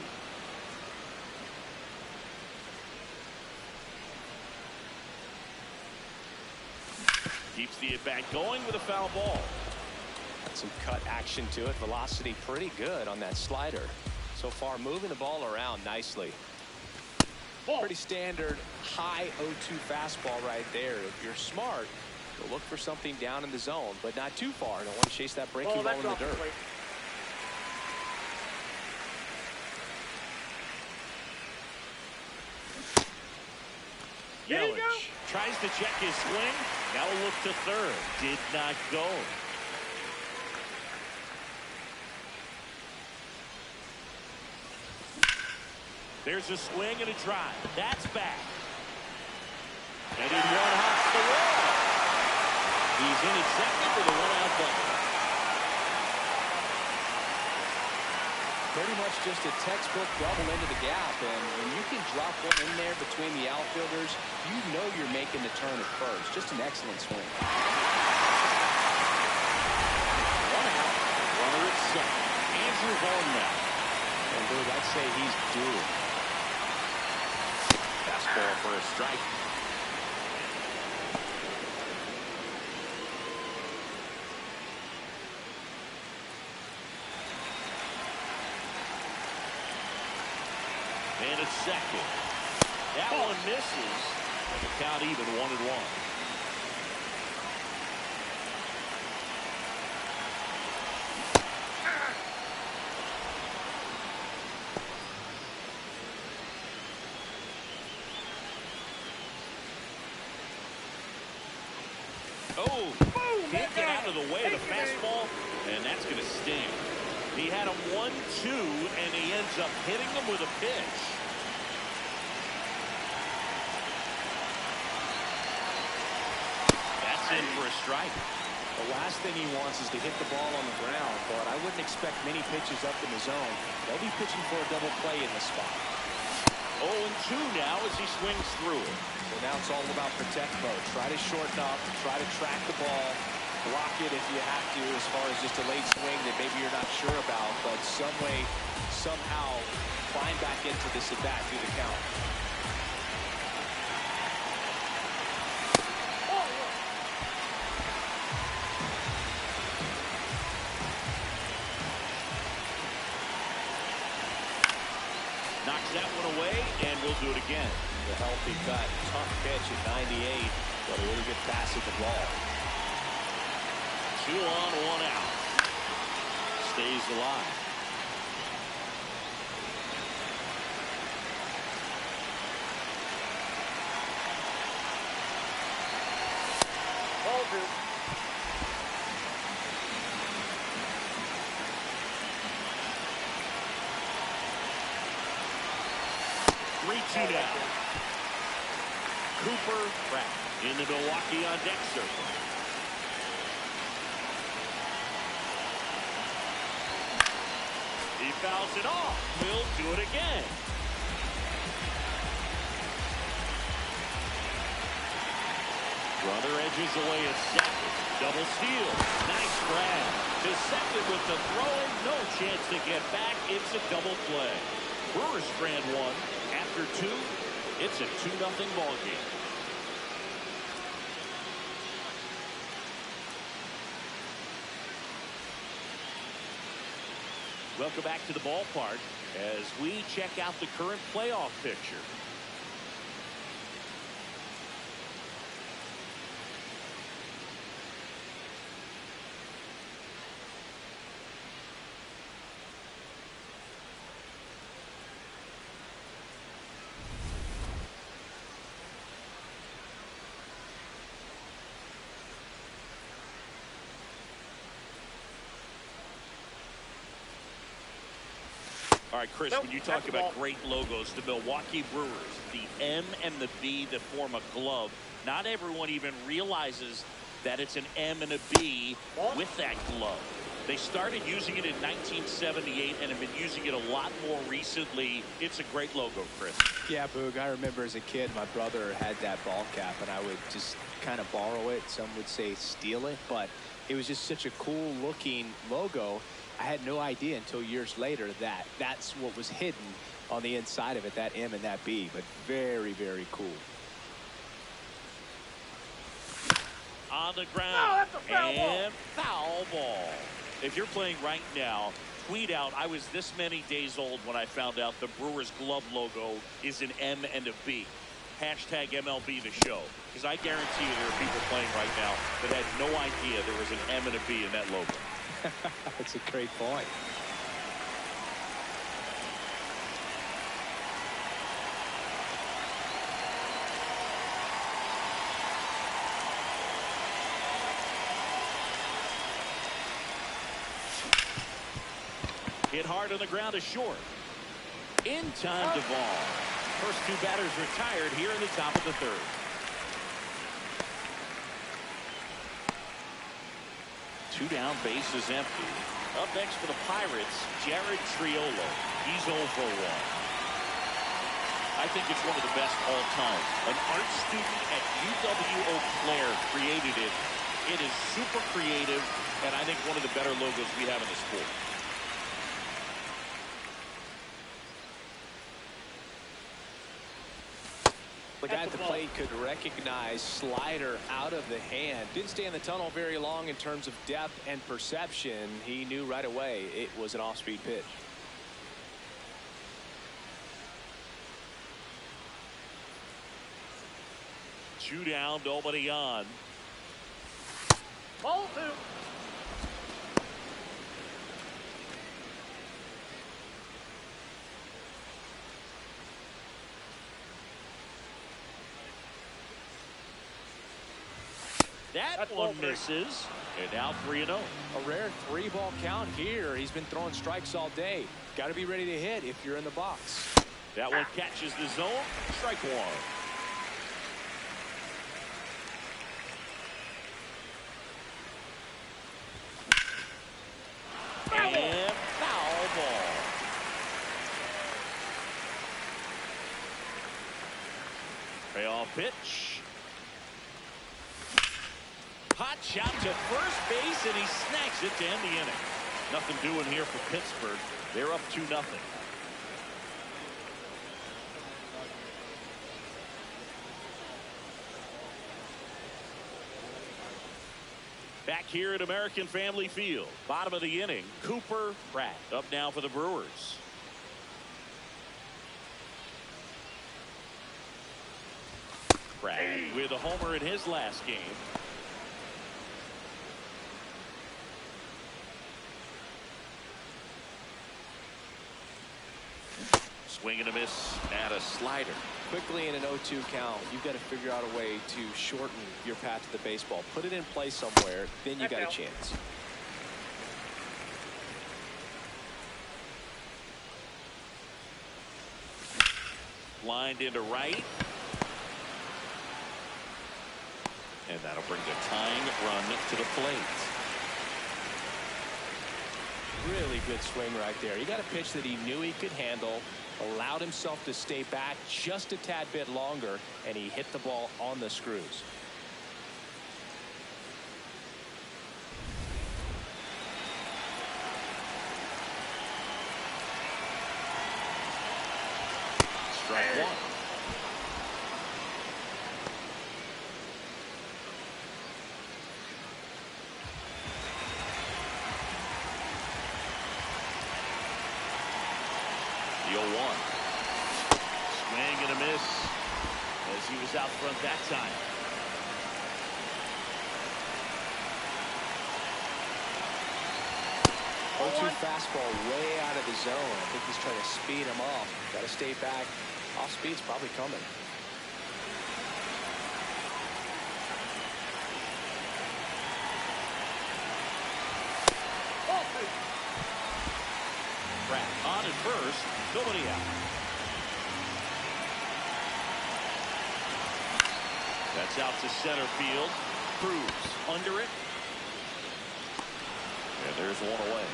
Keeps the at-bat going with a foul ball. Some cut action to it. Velocity pretty good on that slider. So far, moving the ball around nicely. Pretty standard high 0-2 fastball right there. If you're smart, you'll look for something down in the zone, but not too far. Don't want to chase that breaking ball in the dirt. Yelich tries to check his swing. Now a look to third. Did not go. There's a swing and a drive. That's back. And in one hops the wall. He's in at second with a one-out double. Pretty much just a textbook double into the gap, and when you can drop one in there between the outfielders, you know you're making the turn at first. Just an excellent swing. One out. Runner at second. Andrew Vaughn now. And dude, I'd say he's due. Fastball for a strike. And it's second. That one misses. And the count even 1-1. Oh, can't get out of the way of the fastball, and that's going to sting. He had him 1-2, and he ends up hitting him with a pitch. That's in for a strike. The last thing he wants is to hit the ball on the ground, but I wouldn't expect many pitches up in the zone. They'll be pitching for a double play in this spot. 0-2 now as he swings through it. So now it's all about protect mode. Try to shorten up, try to track the ball, block it if you have to, as far as just a late swing that maybe you're not sure about, but some way, somehow climb back into this at bat through the count. Knocks that one away, and we'll do it again. The healthy cut, tough pitch at 98, but a really good pass at the ball. 2 on, 1 out. Stays alive. Ball two. 3-2 down. Cooper Pratt in the Milwaukee on deck circle. He fouls it off. We'll do it again. Runner edges away at second. Double steal. Nice grab. To second with the throw-in. No chance to get back. It's a double play. Brewers strand one. After 2, it's a 2-0 ball game. Welcome back to the ballpark as we check out the current playoff picture. All right, Chris, when you talk about great logos, the Milwaukee Brewers, the M and the B that form a glove, not everyone even realizes that it's an M and a B with that glove. They started using it in 1978 and have been using it a lot more recently. It's a great logo, Chris. Yeah, Boog, I remember as a kid, my brother had that ball cap, and I would just kind of borrow it. Some would say steal it, but it was just such a cool looking logo. I had no idea until years later that that's what was hidden on the inside of it, that M and that B, but very, very cool. On the ground. No, that's a foul ball. And foul ball. If you're playing right now, tweet out, I was this many days old when I found out the Brewers glove logo is an M and a B. Hashtag MLB the show. Because I guarantee you there are people playing right now that had no idea there was an M and a B in that logo. That's a great point. Hit hard on the ground is short. In time to ball. First two batters retired here in the top of the third. Two down, base is empty. Up next for the Pirates, Jared Triolo. He's 0 for 1. I think it's one of the best all time. An art student at UW-Eau Claire created it. It is super creative, and I think one of the better logos we have in the sport. The guy at the plate could recognize slider out of the hand. Didn't stay in the tunnel very long in terms of depth and perception. He knew right away it was an off-speed pitch. Two down, nobody on. Ball 2. That one misses. And now 3-0. A rare 3-ball count here. He's been throwing strikes all day. Got to be ready to hit if you're in the box. That one catches the zone. Strike one. And foul ball. Payoff pitch. Hot shot to first base, and he snags it to end the inning. Nothing doing here for Pittsburgh. They're up 2-0. Back here at American Family Field, bottom of the inning, Cooper Pratt up now for the Brewers. Pratt with a homer in his last game. Swing and a miss at a slider. Quickly in an 0-2 count, you've got to figure out a way to shorten your path to the baseball. Put it in play somewhere, then you got a chance. Lined into right. And that'll bring the tying run to the plate. Really good swing right there. He got a pitch that he knew he could handle, allowed himself to stay back just a tad bit longer, and he hit the ball on the screws. Strike one. The 0-1. Swing and a miss as he was out front that time. Fastball way out of the zone. I think he's trying to speed him off. Got to stay back. Off speed's probably coming. Pratt on at first, nobody out. That's out to center field. Cruz under it. And there's one away.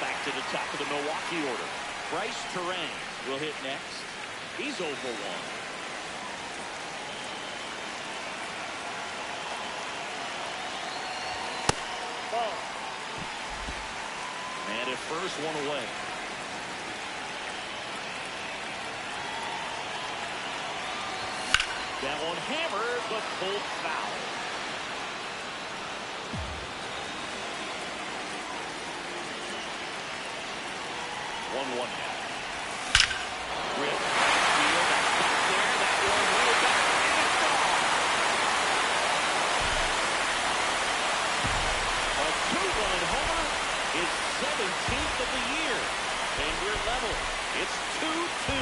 Back to the top of the Milwaukee order. Bryce Terang will hit next. He's 0 for 1. And at first, one away. That one hammered, but pulled foul. One now. Rip. Field, that's back there. That one way back. And it's gone. A two-run homer, his 17th of the year. And we're level. It's 2-2.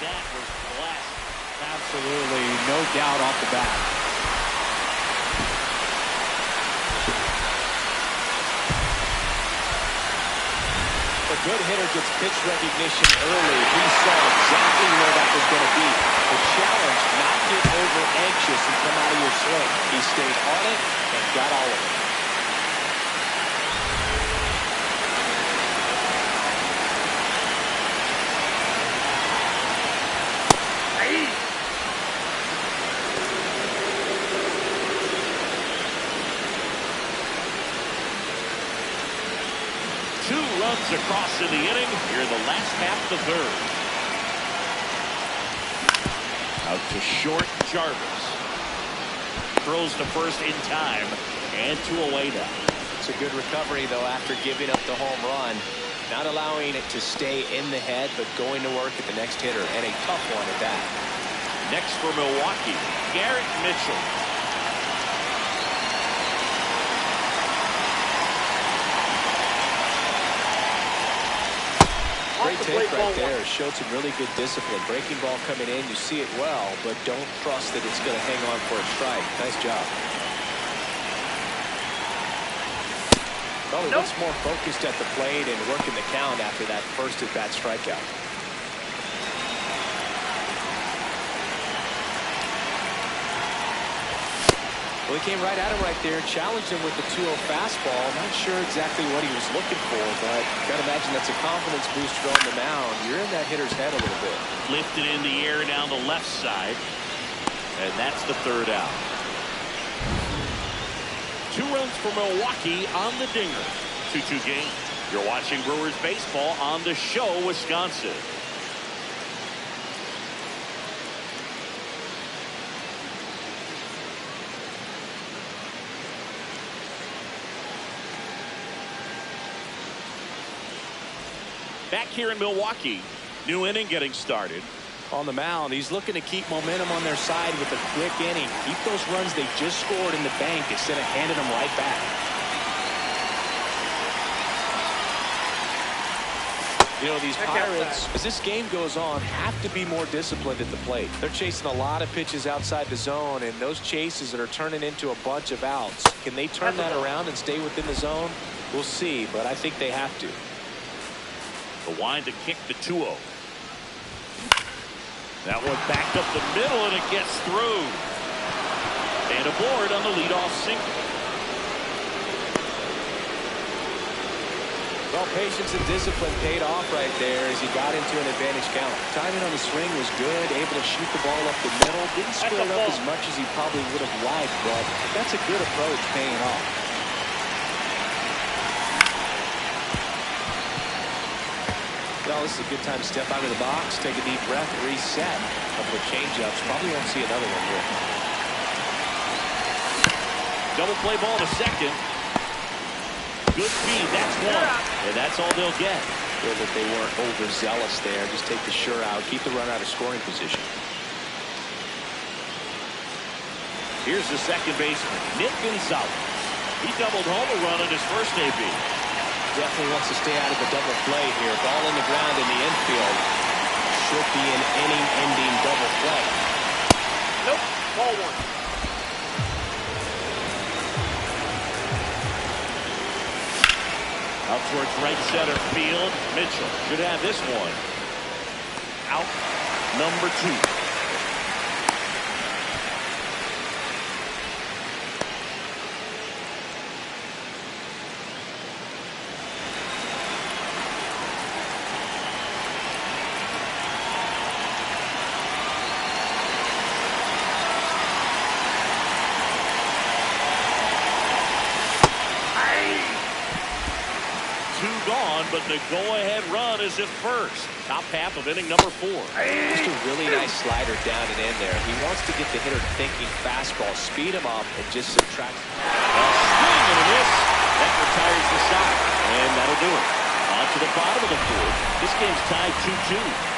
That was classic. Absolutely, no doubt off the bat. A good hitter gets pitch recognition early. He saw exactly where that was going to be. The challenge, not get over anxious and come out of your swing. He stayed on it and got all of it. Two runs across in the inning here in the last half of the third. Out to short, Jarvis. Throws to first in time, and two away now. It's a good recovery, though, after giving up the home run. Not allowing it to stay in the head, but going to work at the next hitter, and a tough one at that. Next for Milwaukee, Garrett Mitchell. Great take right there. Showed some really good discipline. Breaking ball coming in, you see it well, but don't trust that it's going to hang on for a strike. Nice job. Probably looks more focused at the plate and working the count after that first at-bat strikeout. Well, he came right at him right there, challenged him with the 2-0 fastball. Not sure exactly what he was looking for, but got to imagine that's a confidence booster on the mound. You're in that hitter's head a little bit. Lifted in the air down the left side, and that's the third out. 2 runs for Milwaukee on the dinger. 2-2 game. You're watching Brewers baseball on The Show, Wisconsin. Back here in Milwaukee, new inning getting started. On the mound, he's looking to keep momentum on their side with a quick inning. Keep those runs they just scored in the bank instead of handing them right back. You know, these Pirates, as this game goes on, have to be more disciplined at the plate. They're chasing a lot of pitches outside the zone, and those chases that are turning into a bunch of outs. Can they turn that around and stay within the zone? We'll see, but I think they have to. The wind to kick the 2-0. That one backed up the middle, and it gets through. And aboard on the leadoff single. Well, patience and discipline paid off right there as he got into an advantage count. Timing on the swing was good, able to shoot the ball up the middle. Didn't square it up as much as he probably would have liked, but that's a good approach paying off. Well, this is a good time to step out of the box, take a deep breath, reset. A couple of change-ups. Probably won't see another one here. Double play ball to second. Good speed, that's one. And that's all they'll get. Good that they weren't overzealous there. Just take the sure out, keep the run out of scoring position. Here's the second baseman, Nick Gonzalez. He doubled home a run in his first AB. Definitely wants to stay out of the double play here. Ball in the ground in the infield. Should be an inning-ending double play. Nope. Ball one. Out towards right center field. Mitchell should have this one. Out number 2. Gone one, but the go-ahead run is at first. Top half of inning number 4. Just a really nice slider down and in there. He wants to get the hitter thinking fastball, speed him up, and just subtract. A swing and a miss. That retires the side, and that'll do it. On to the bottom of the 4th. This game's tied 2-2.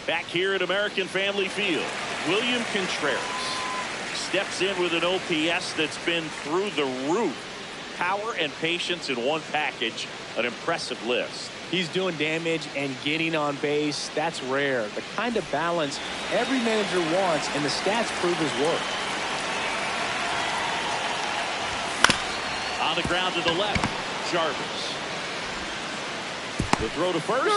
Back here at American Family Field, William Contreras steps in with an OPS that's been through the roof. Power and patience in one package, an impressive list. He's doing damage and getting on base. That's rare. The kind of balance every manager wants, and the stats prove his work. On the ground to the left, Jarvis. The throw to first,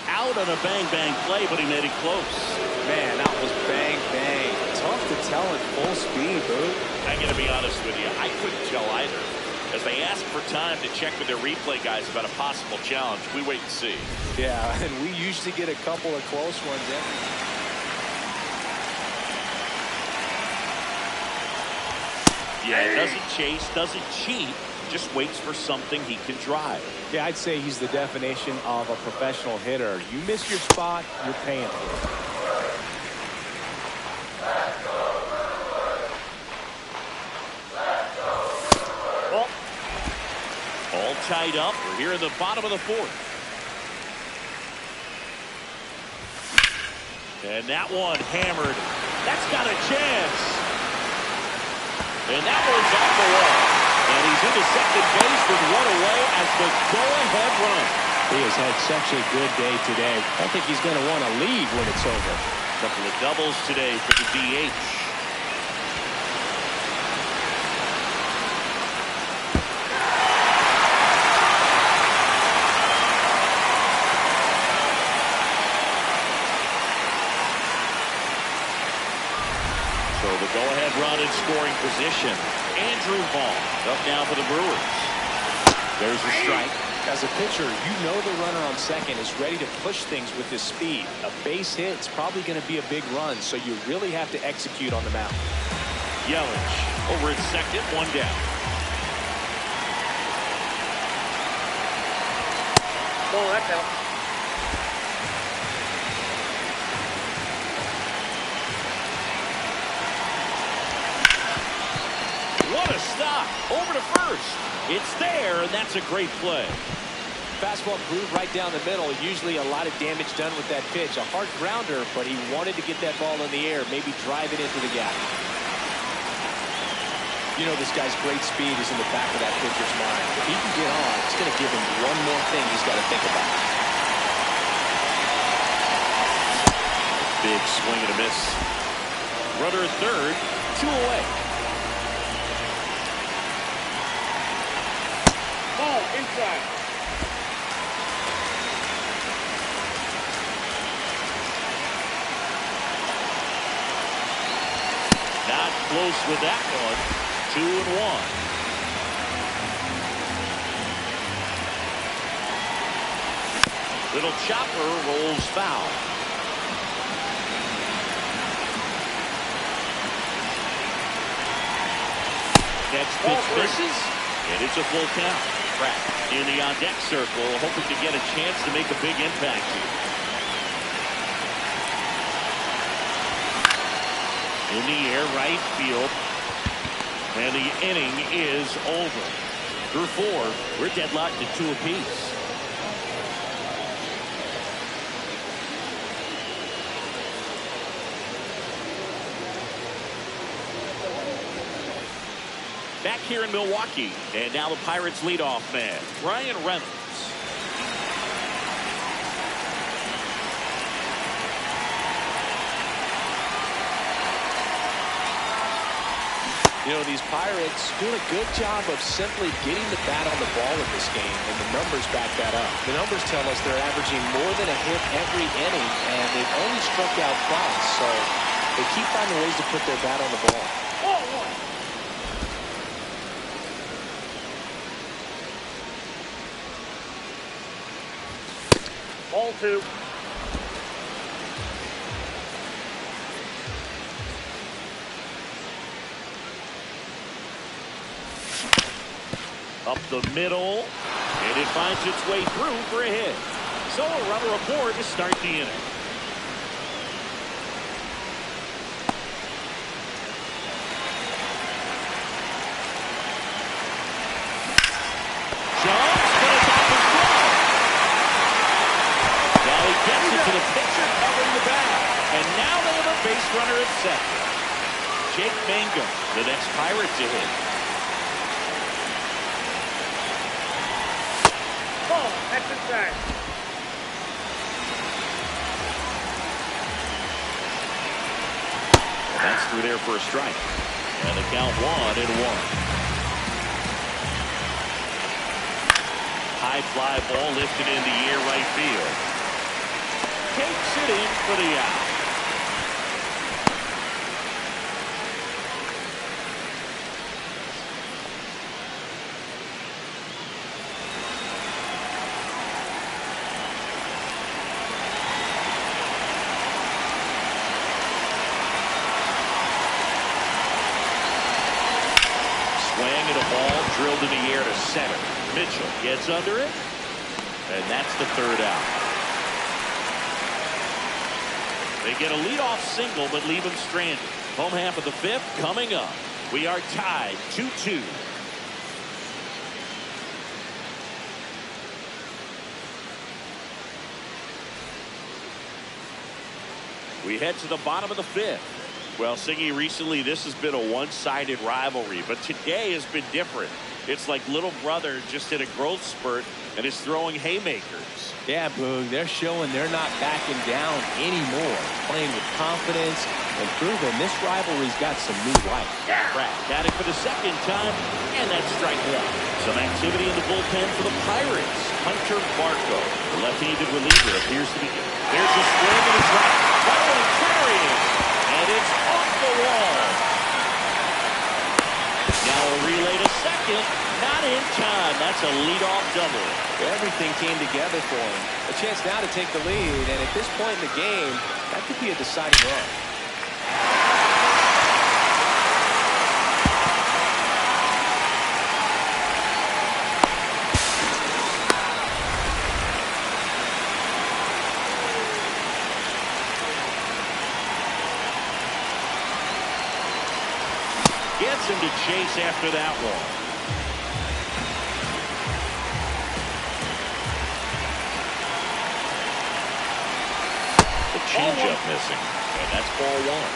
out on a bang-bang play, but he made it close. Man, that was bang-bang. Tough to tell at full speed, Boo. I gotta be honest with you, I couldn't tell either. As they ask for time to check with their replay guys about a possible challenge, we wait and see. Yeah, and we usually get a couple of close ones in. Yeah, doesn't chase, doesn't cheat, just waits for something he can drive. Yeah, I'd say he's the definition of a professional hitter. You miss your spot, you're paying for it. All tied up. We're here in the bottom of the 4th. And that one hammered. That's got a chance. And that one's off the wall. And he's into second base with one away as the go-ahead run. He has had such a good day today. I think he's going to want to leave when it's over. A couple of doubles today for the DH. So the go-ahead run in scoring position. Andrew Vaughn up now for the Brewers. There's a strike. As a pitcher, you know the runner on second is ready to push things with his speed. A base hit is probably going to be a big run, so you really have to execute on the mound. Yelich over at second, one down. Oh, that counts. What a stop. Over to first. It's there, and that's a great play. Fastball groove right down the middle. Usually a lot of damage done with that pitch. A hard grounder, but he wanted to get that ball in the air, maybe drive it into the gap. You know this guy's great speed is in the back of that pitcher's mind. If he can get on, it's going to give him one more thing he's got to think about. Big swing and a miss. Runner at third, 2 away. Ball inside. Not close with that one. 2-1. Little chopper rolls foul. Next pitch misses, and it's a full count. Pratt in the on-deck circle, hoping to get a chance to make a big impact here. In the air, right field. And the inning is over. Through 4, we're deadlocked at 2 apiece. Back here in Milwaukee, and now the Pirates leadoff man, Ryan Reynolds. You know, these Pirates doing a good job of simply getting the bat on the ball in this game, and the numbers back that up. The numbers tell us they're averaging more than a hit every inning, and they've only struck out twice, so they keep finding ways to put their bat on the ball. Ball 2. Up the middle, and it finds its way through for a hit. So a runner aboard to start the inning. Jumps, but it's off his glove. Now he gets it to the pitcher covering the bag. And now they have a base runner at second. Jake Mangum, the next Pirate to hit. Ball. That's inside. That's through there for a strike. And the count 1-1. High fly ball lifted in the air right field. Takes it in for the out. Swing and a ball drilled in the air to center. Mitchell gets under it, and that's the third out. They get a leadoff single, but leave him stranded. Home half of the fifth coming up. We are tied 2-2. We head to the bottom of the fifth. Well, Siggy, recently this has been a one-sided rivalry, but today has been different. It's like little brother just hit a growth spurt and is throwing haymakers. Yeah, Boog, they're showing they're not backing down anymore. Playing with confidence and proving this rivalry's got some new life. Pratt got it for the second time, and that's strike one. Some activity in the bullpen for the Pirates. Hunter Barco, the left-handed reliever, appears to be. There's a swing and a drop. Oh, carrying. And it's off the wall. Now a relay to second. Not in time. That's a leadoff double. Everything came together for him. A chance now to take the lead, and at this point in the game, that could be a deciding run. Gets him to chase after that one. The changeup missing, and that's ball one.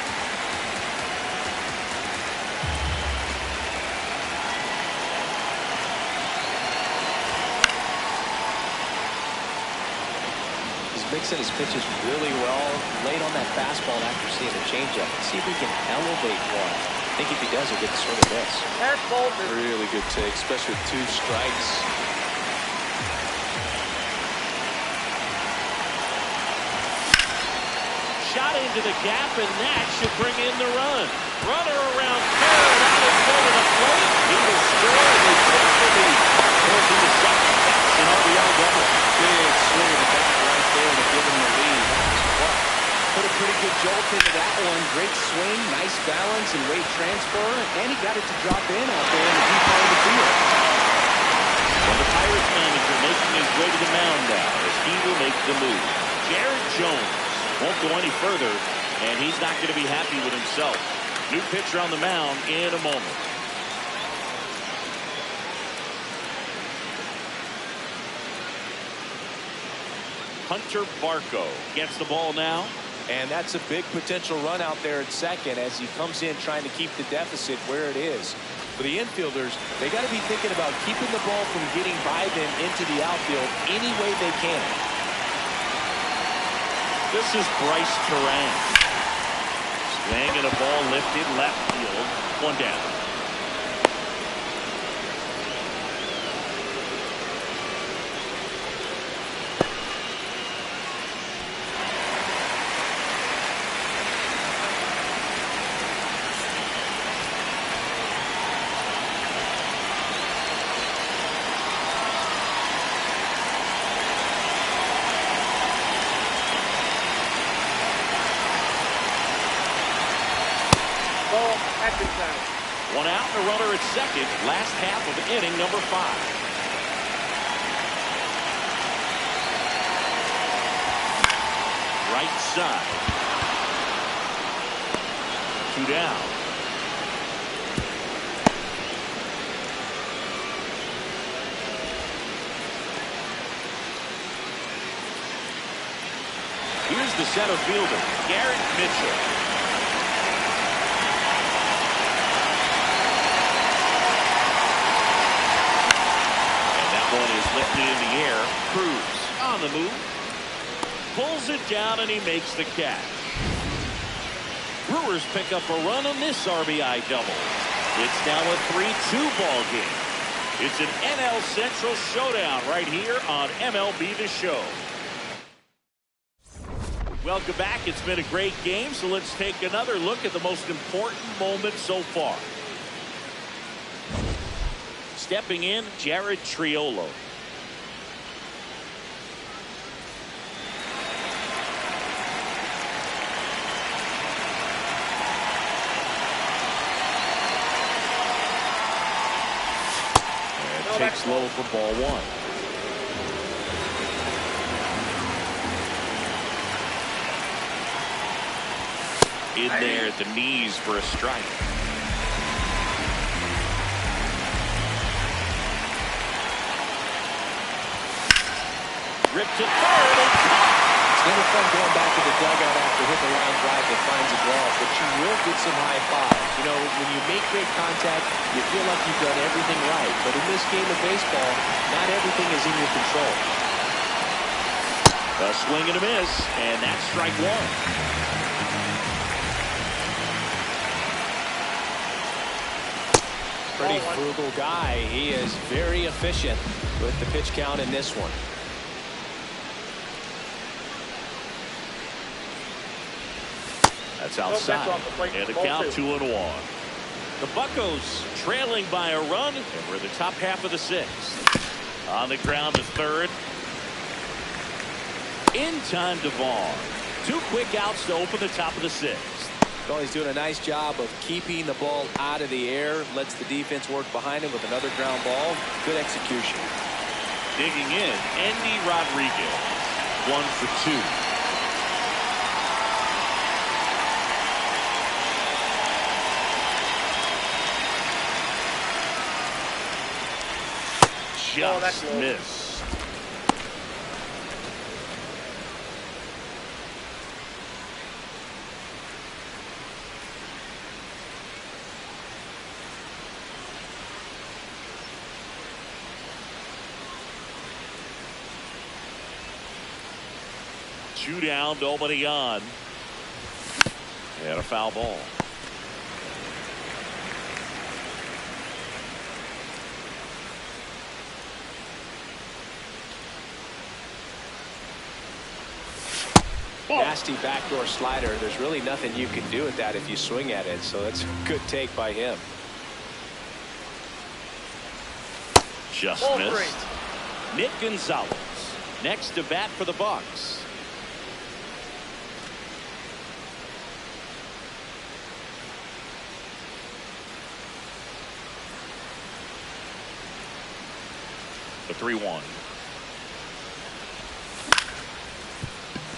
He's mixing his pitches really well, late on that fastball after seeing the changeup. See if he can elevate one. I think if he does, he'll get the swing of this. That's ball 2. Really good take, especially with 2 strikes. Shot into the gap, and that should bring in the run. Runner around third, out in front of the plate. He will score, and they take the lead. Goes to the second. That's an RBI double. Big swing of the bat right there to give him the lead. Put a pretty good jolt into that one. Great swing, nice balance and weight transfer, and he got it to drop in out there in the deep part of the field. Well, the Pirates manager making his way to the mound now as he will make the move. Jared Jones won't go any further, and he's not going to be happy with himself. New pitcher on the mound in a moment. Hunter Barco gets the ball now. And that's a big potential run out there at second as he comes in trying to keep the deficit where it is. For the infielders, they got to be thinking about keeping the ball from getting by them into the outfield any way they can. This is Bryce Terang. Swing and a ball lifted left field. One down. Ball, that's inside. One out and a runner at second. Last half of inning number 5. Right side. 2 down. Here's the center fielder, Garrett Mitchell. And that one is lifted in the air. Cruz on the move. Pulls it down and he makes the catch. Brewers pick up a run on this RBI double. It's now a 3-2 ball game. It's an NL Central showdown right here on MLB The Show. Welcome back. It's been a great game, so let's take another look at the most important moment so far. Stepping in, Jared Triolo. Takes low for ball 1. In there at the knees for a strike. Ripped to third and caught. It's never fun going back to the dugout after hitting a line drive that finds a wall, but you will get some high fives. You know, when you make great contact, you feel like you've done everything right. But in this game of baseball, not everything is in your control. A swing and a miss, and that's strike 1. Pretty frugal guy. He is very efficient with the pitch count in this one. That's outside. And the count 2-1. The Buccos trailing by a run, and we're in the top half of the 6th. On the ground to third. In time to Vaughn. 2 quick outs to open the top of the 6th. Well, he's doing a nice job of keeping the ball out of the air. Lets the defense work behind him with another ground ball. Good execution. Digging in, Andy Rodriguez. 1 for 2. Just missed. Two down, nobody on. And a foul ball. Nasty backdoor slider. There's really nothing you can do with that if you swing at it. So that's a good take by him. Just missed. Nick Gonzalez next to bat for the Bucks. The 3-1.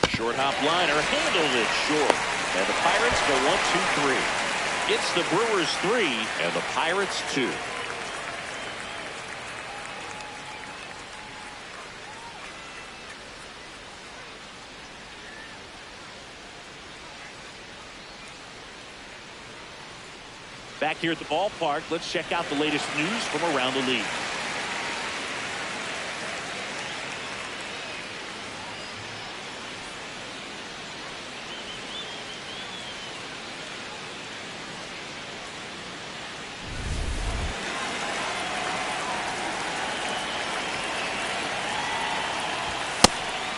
Short hop liner handled it short. And the Pirates go 1-2-3. It's the Brewers 3 and the Pirates 2. Back here at the ballpark, let's check out the latest news from around the league.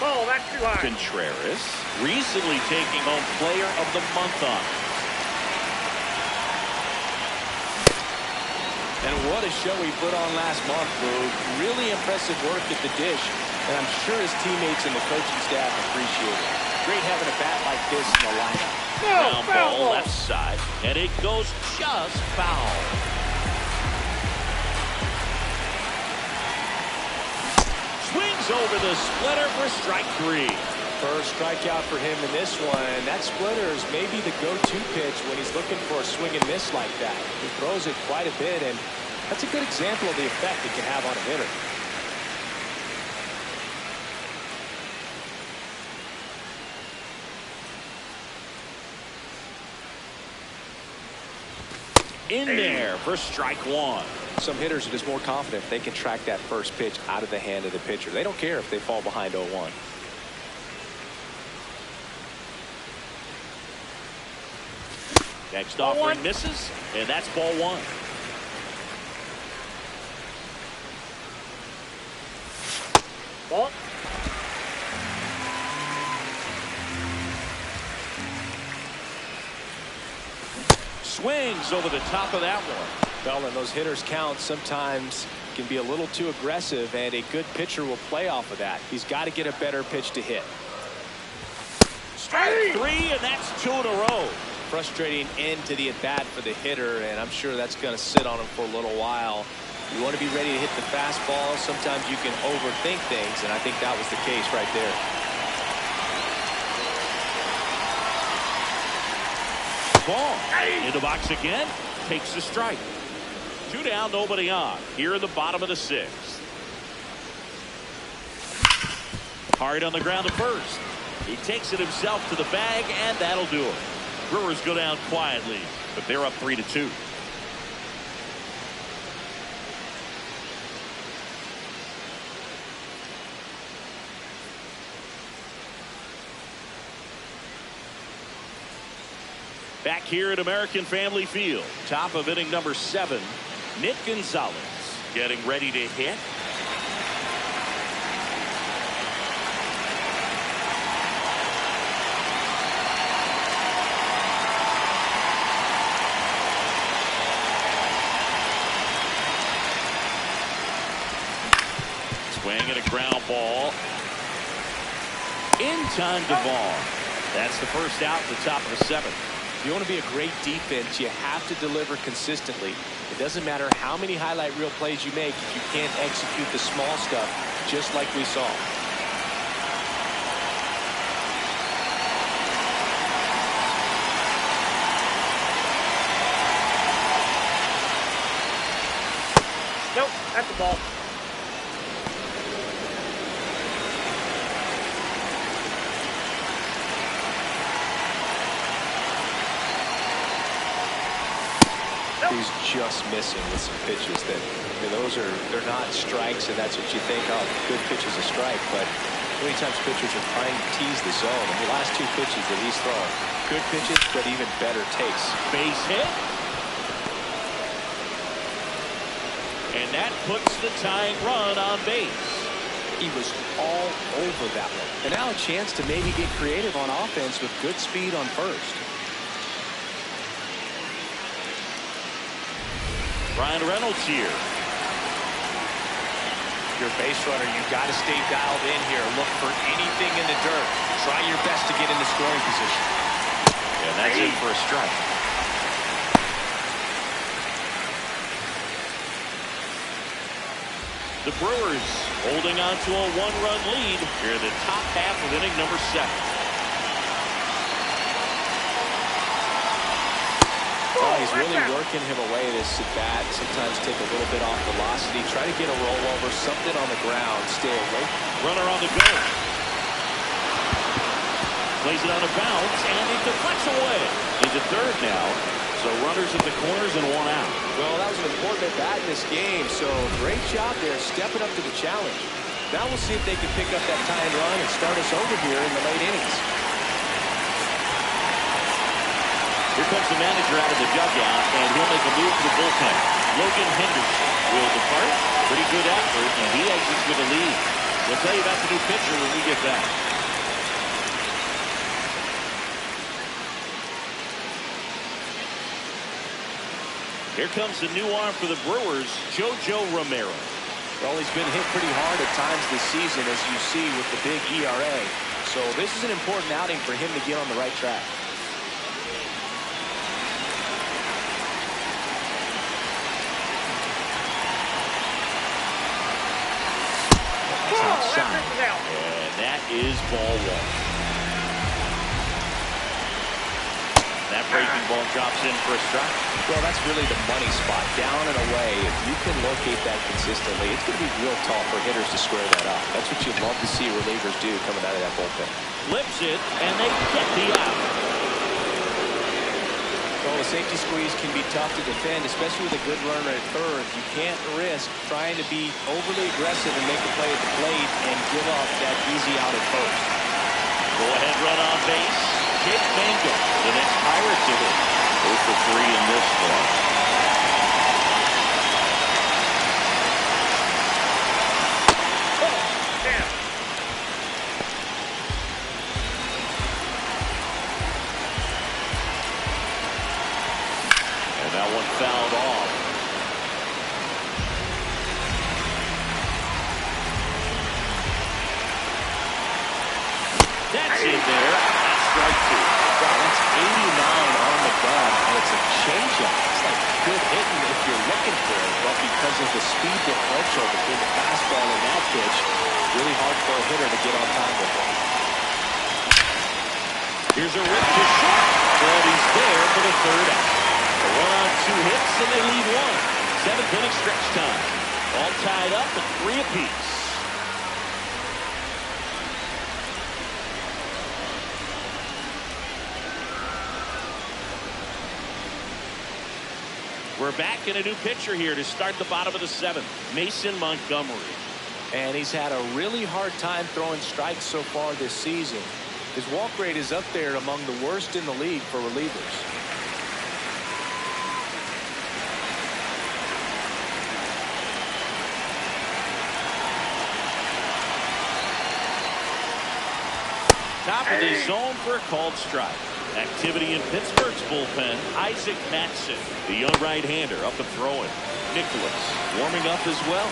Oh, that's too high. Contreras recently taking home Player of the Month honor. And what a show he put on last month, Lou. Really impressive work at the dish. And I'm sure his teammates and the coaching staff appreciate it. Great having a bat like this in the lineup. Ground ball left side, and it goes just foul. Swings over the splitter for strike 3. First strikeout for him in this one. That splitter is maybe the go-to pitch when he's looking for a swing and miss like that. He throws it quite a bit, and that's a good example of the effect it can have on a hitter. In there for strike 1. Some hitters are just more confident if they can track that first pitch out of the hand of the pitcher. They don't care if they fall behind 0-1. Next offering misses, and that's ball 1. Ball. Swings over the top of that one. Well, and those hitters count sometimes can be a little too aggressive, and a good pitcher will play off of that. He's got to get a better pitch to hit. Strike 3, and that's 2 in a row. Frustrating end to the at-bat for the hitter, and I'm sure that's going to sit on him for a little while. You want to be ready to hit the fastball. Sometimes you can overthink things, and I think that was the case right there. Ball in the box again, takes the strike. 2 down, nobody on. Here in the bottom of the 6th. Hard on the ground to first. He takes it himself to the bag, and that'll do it. Brewers go down quietly, but they're up 3-2. Back here at American Family Field, top of inning number 7, Nick Gonzalez getting ready to hit. Swing and a ground ball. In time to ball. That's the first out at the top of the 7th. If you want to be a great defense, you have to deliver consistently. It doesn't matter how many highlight reel plays you make if you can't execute the small stuff, just like we saw. Nope, that's the ball. He's just missing with some pitches that, I mean, they're not strikes, and that's what you think, oh, good pitch is a strike, but many times pitchers are trying to tease the zone, and the last 2 pitches that he's thrown, good pitches, but even better takes. Base hit. And that puts the tying run on base. He was all over that one. And now a chance to maybe get creative on offense with good speed on first. Ryan Reynolds here. If you're a base runner, you've got to stay dialed in here. Look for anything in the dirt. Try your best to get in the scoring position. And that's it for a strike. The Brewers holding on to a 1-run lead here in the top half of inning number 7. Well, he's really working him away this at bat. Sometimes take a little bit off velocity. Try to get a rollover, something on the ground. Stay away. Runner on the go. Plays it on a bounce, and it deflects away. Into third now. So runners at the corners and 1 out. Well, that was an important at bat in this game. So great job there, stepping up to the challenge. Now we'll see if they can pick up that tying run and start us over here in the late innings. Here comes the manager out of the dugout, and he'll make a move to the bullpen. Logan Henderson will depart. Pretty good effort, and he exits with a lead. We'll tell you about the new pitcher when we get back. Here comes the new arm for the Brewers, JoJo Romero. Well, he's been hit pretty hard at times this season, as you see with the big ERA. So this is an important outing for him to get on the right track. is ball one. That breaking ball drops in for a strike. Well, that's really the money spot. Down and away, if you can locate that consistently, it's going to be real tough for hitters to square that up. That's what you'd love to see relievers do coming out of that bullpen. Flips it, and they get the out. Well, the safety squeeze can be tough to defend, especially with a good runner at third. You can't risk trying to be overly aggressive and make a play at the plate and give up that easy out at first. Go ahead, run on base. Jake Mango, the next Pirates hitter. 0 for 3 in this one. And that one fouled off. That's in there. Strike two. Wow, that's 89 on the gun, and it's a changeup. It's like good hitting if you're looking for it, but because of the speed differential between the fastball and that pitch, really hard for a hitter to get on time with it. Here's a rip to short, but he's there for the third out. A run on 2 hits, and they lead one. 7th inning stretch time. All tied up at 3 apiece. We're back in a new pitcher here to start the bottom of the 7th. Mason Montgomery. And he's had a really hard time throwing strikes so far this season. His walk rate is up there among the worst in the league for relievers. Top of the zone for a called strike. Activity in Pittsburgh's bullpen. Isaac Matson, the young right-hander, up and throwing. Nicholas warming up as well.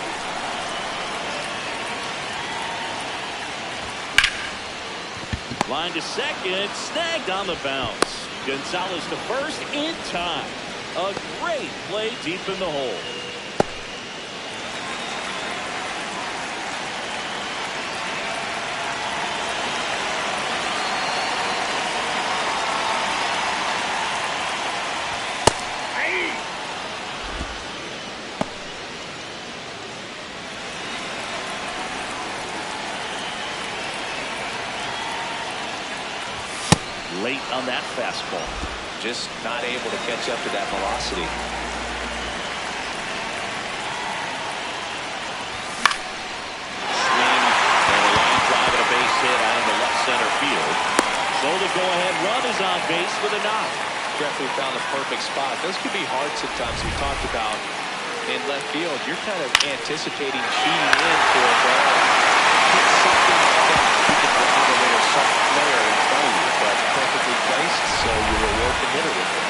Line to second, snagged on the bounce. Gonzalez to first in time. A great play deep in the hole. Late on that fastball. Just not able to catch up to that velocity. Swing and a line drive and a base hit out of the left center field. So the go-ahead run is on base with a knock. Definitely found the perfect spot. Those could be hard sometimes. We talked about in left field. You're kind of anticipating cheating in for a ball. Hit something like that. You can drive a little soft flare in front of you, but perfectly placed, so you reward the hitter with it.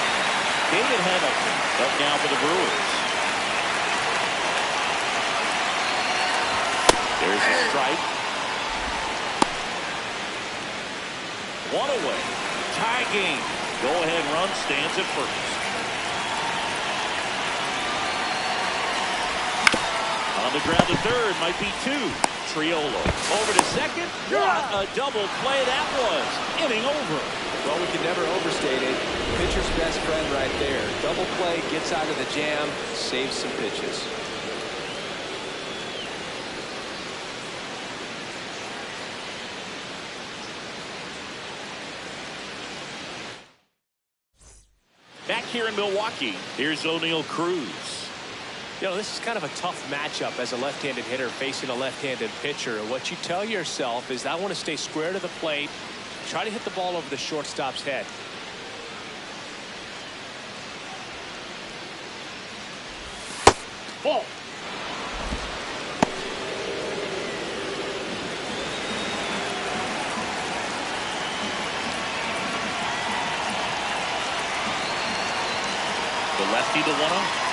David Hamilton up now for the Brewers. There's a strike. One away. Tie game. Go-ahead run stands at first. On the ground to third, might be 2. Triolo over to second. What a double play that was. Inning over. Well, we can never overstate it. Pitcher's best friend right there. Double play, gets out of the jam, saves some pitches. Back here in Milwaukee, here's O'Neal Cruz. You know, this is kind of a tough matchup as a left-handed hitter facing a left-handed pitcher. And what you tell yourself is, I want to stay square to the plate, try to hit the ball over the shortstop's head. Ball. The lefty to 1-0.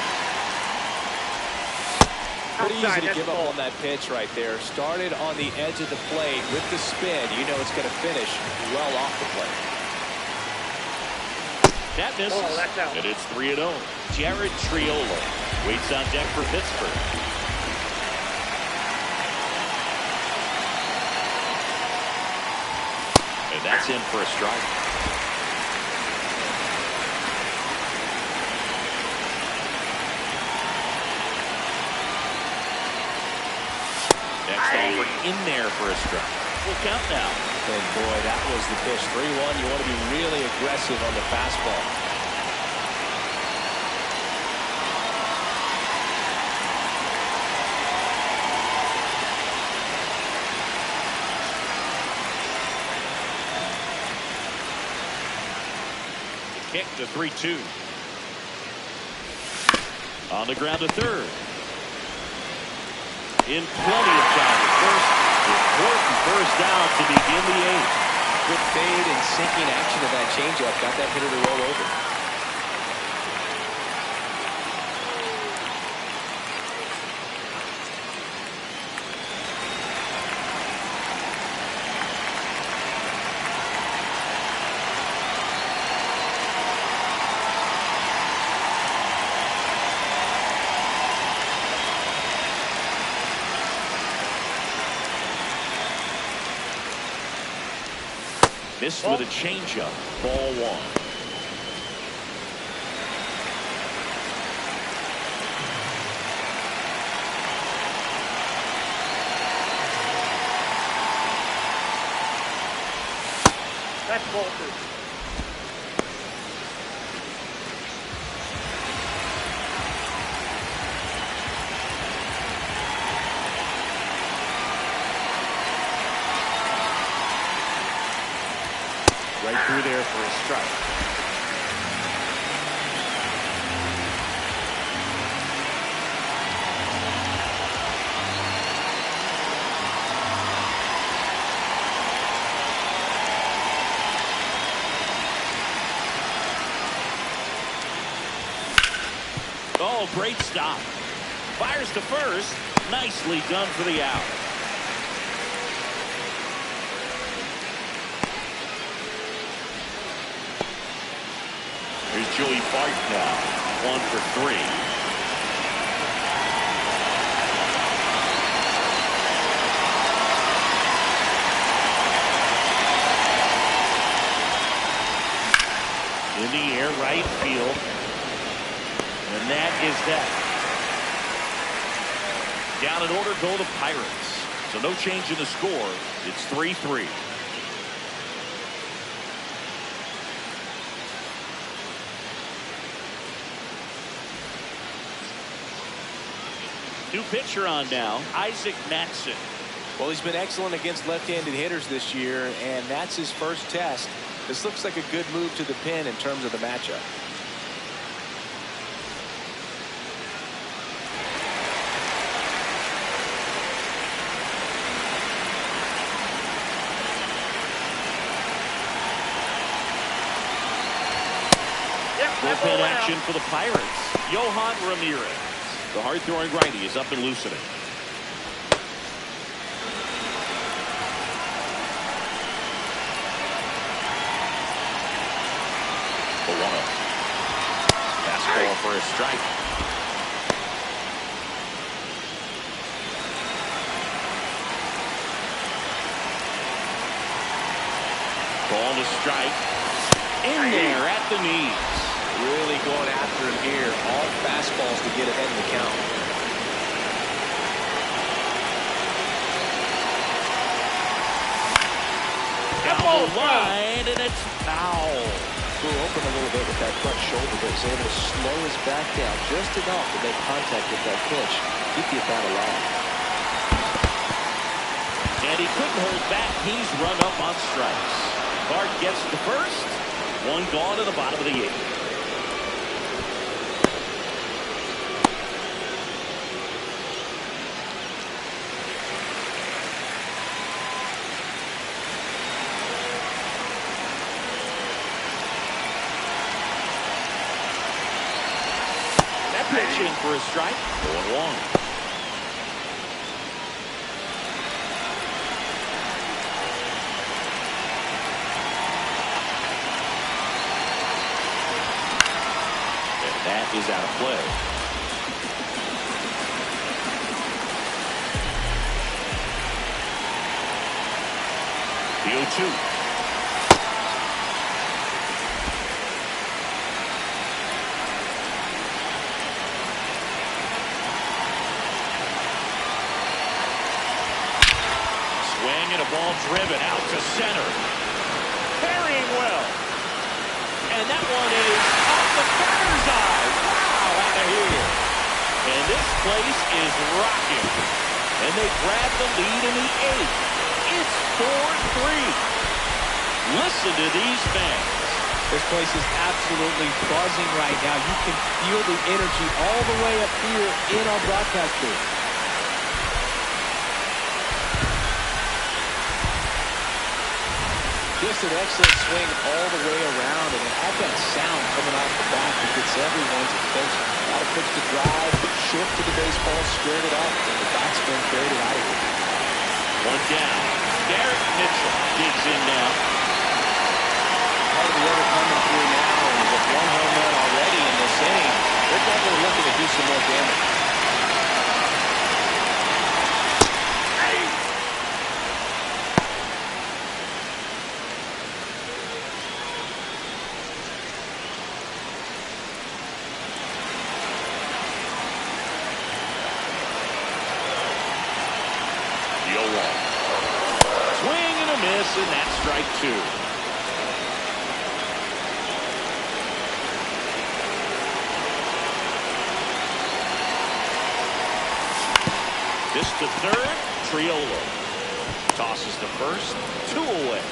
Pretty easy to give up on that pitch right there. Started on the edge of the plate with the spin. You know it's going to finish well off the plate. That misses. Oh, that's out. And it's 3-0. Jared Triolo waits on deck for Pittsburgh. That's in for a strike. Next offer in there for a strike. We'll count now. And boy, that was the pitch. 3-1. You want to be really aggressive on the fastball. Kick to 3-2. On the ground to third. In plenty of time at first. Important first down to begin the eighth. Good fade and sinking action of that changeup. Got that hitter to roll over. Missed with a changeup. Ball one. That's ball two. Right through there for a strike. Oh, great stop. Fires to first. Nicely done for the out. Here's Joey Bart now. 1 for 3. In the air, right field. And that is that. Down in order go the Pirates. So no change in the score. It's 3-3. New pitcher on now, Isaac Matson. Well, he's been excellent against left-handed hitters this year, and that's his first test. This looks like a good move to the pin in terms of the matchup. Bullpen action for the Pirates. Johan Ramirez. The hard-throwing righty is up and loosening. The 1-0. Fastball for a strike. Ball to strike. In there at the knees. Really going after him here. All fastballs to get ahead in the count. Down the line, and it's foul. Flew open a little bit with that front shoulder, but was able to slow his back down just enough to make contact with that pitch. Keep the at-bat alive. And he couldn't hold back. He's run up on strikes. Bart gets the first. One gone in the bottom of the eighth. Pitch in for a strike. 0-1. And that is out of play. The 0-2. a ball driven out to center. Carrying well. And that one is off the batter's eye. Wow, out of here. And this place is rocking. And they grab the lead in the 8th. It's 4-3. Listen to these fans. This place is absolutely buzzing right now. You can feel the energy all the way up here in our broadcast booth. Just an excellent swing all the way around, and it had that sound coming off the bat that gets everyone's attention. Got a pitch to drive, short to the baseball, squared it up, and the batsman carried it out of here. One down. Garrett Mitchell digs in now. Part of the order coming through now, and with one home run already in this inning, they're definitely looking to do some more damage. Swing and a miss, and that's strike 2. This to third, Triolo. Tosses to first, 2 away.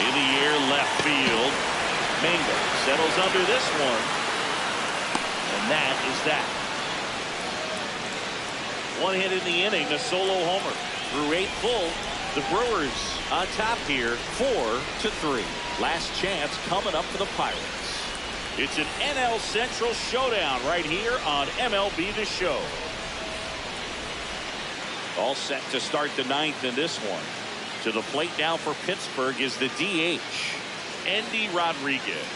In the air, left field. Mingo settles under this one. And that is that. One hit in the inning, a solo homer. Through 8 full, the Brewers on top here, 4-3. Last chance coming up for the Pirates. It's an NL Central showdown right here on MLB The Show. All set to start the 9th in this one. To the plate now for Pittsburgh is the DH, Endy Rodriguez.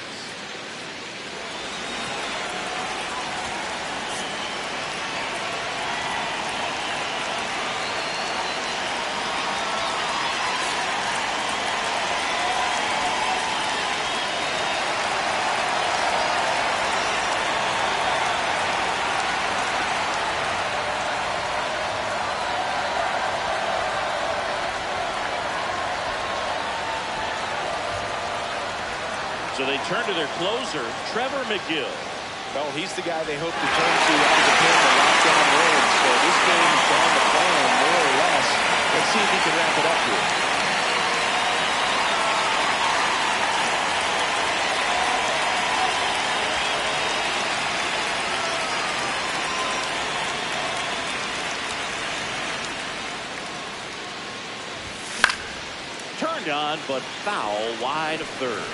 So they turn to their closer, Trevor McGill. Well, he's the guy they hope to turn to out of the pen to lock down wins. So this game is down the plan, more or less. Let's see if he can wrap it up here. Turned on, but foul wide of third.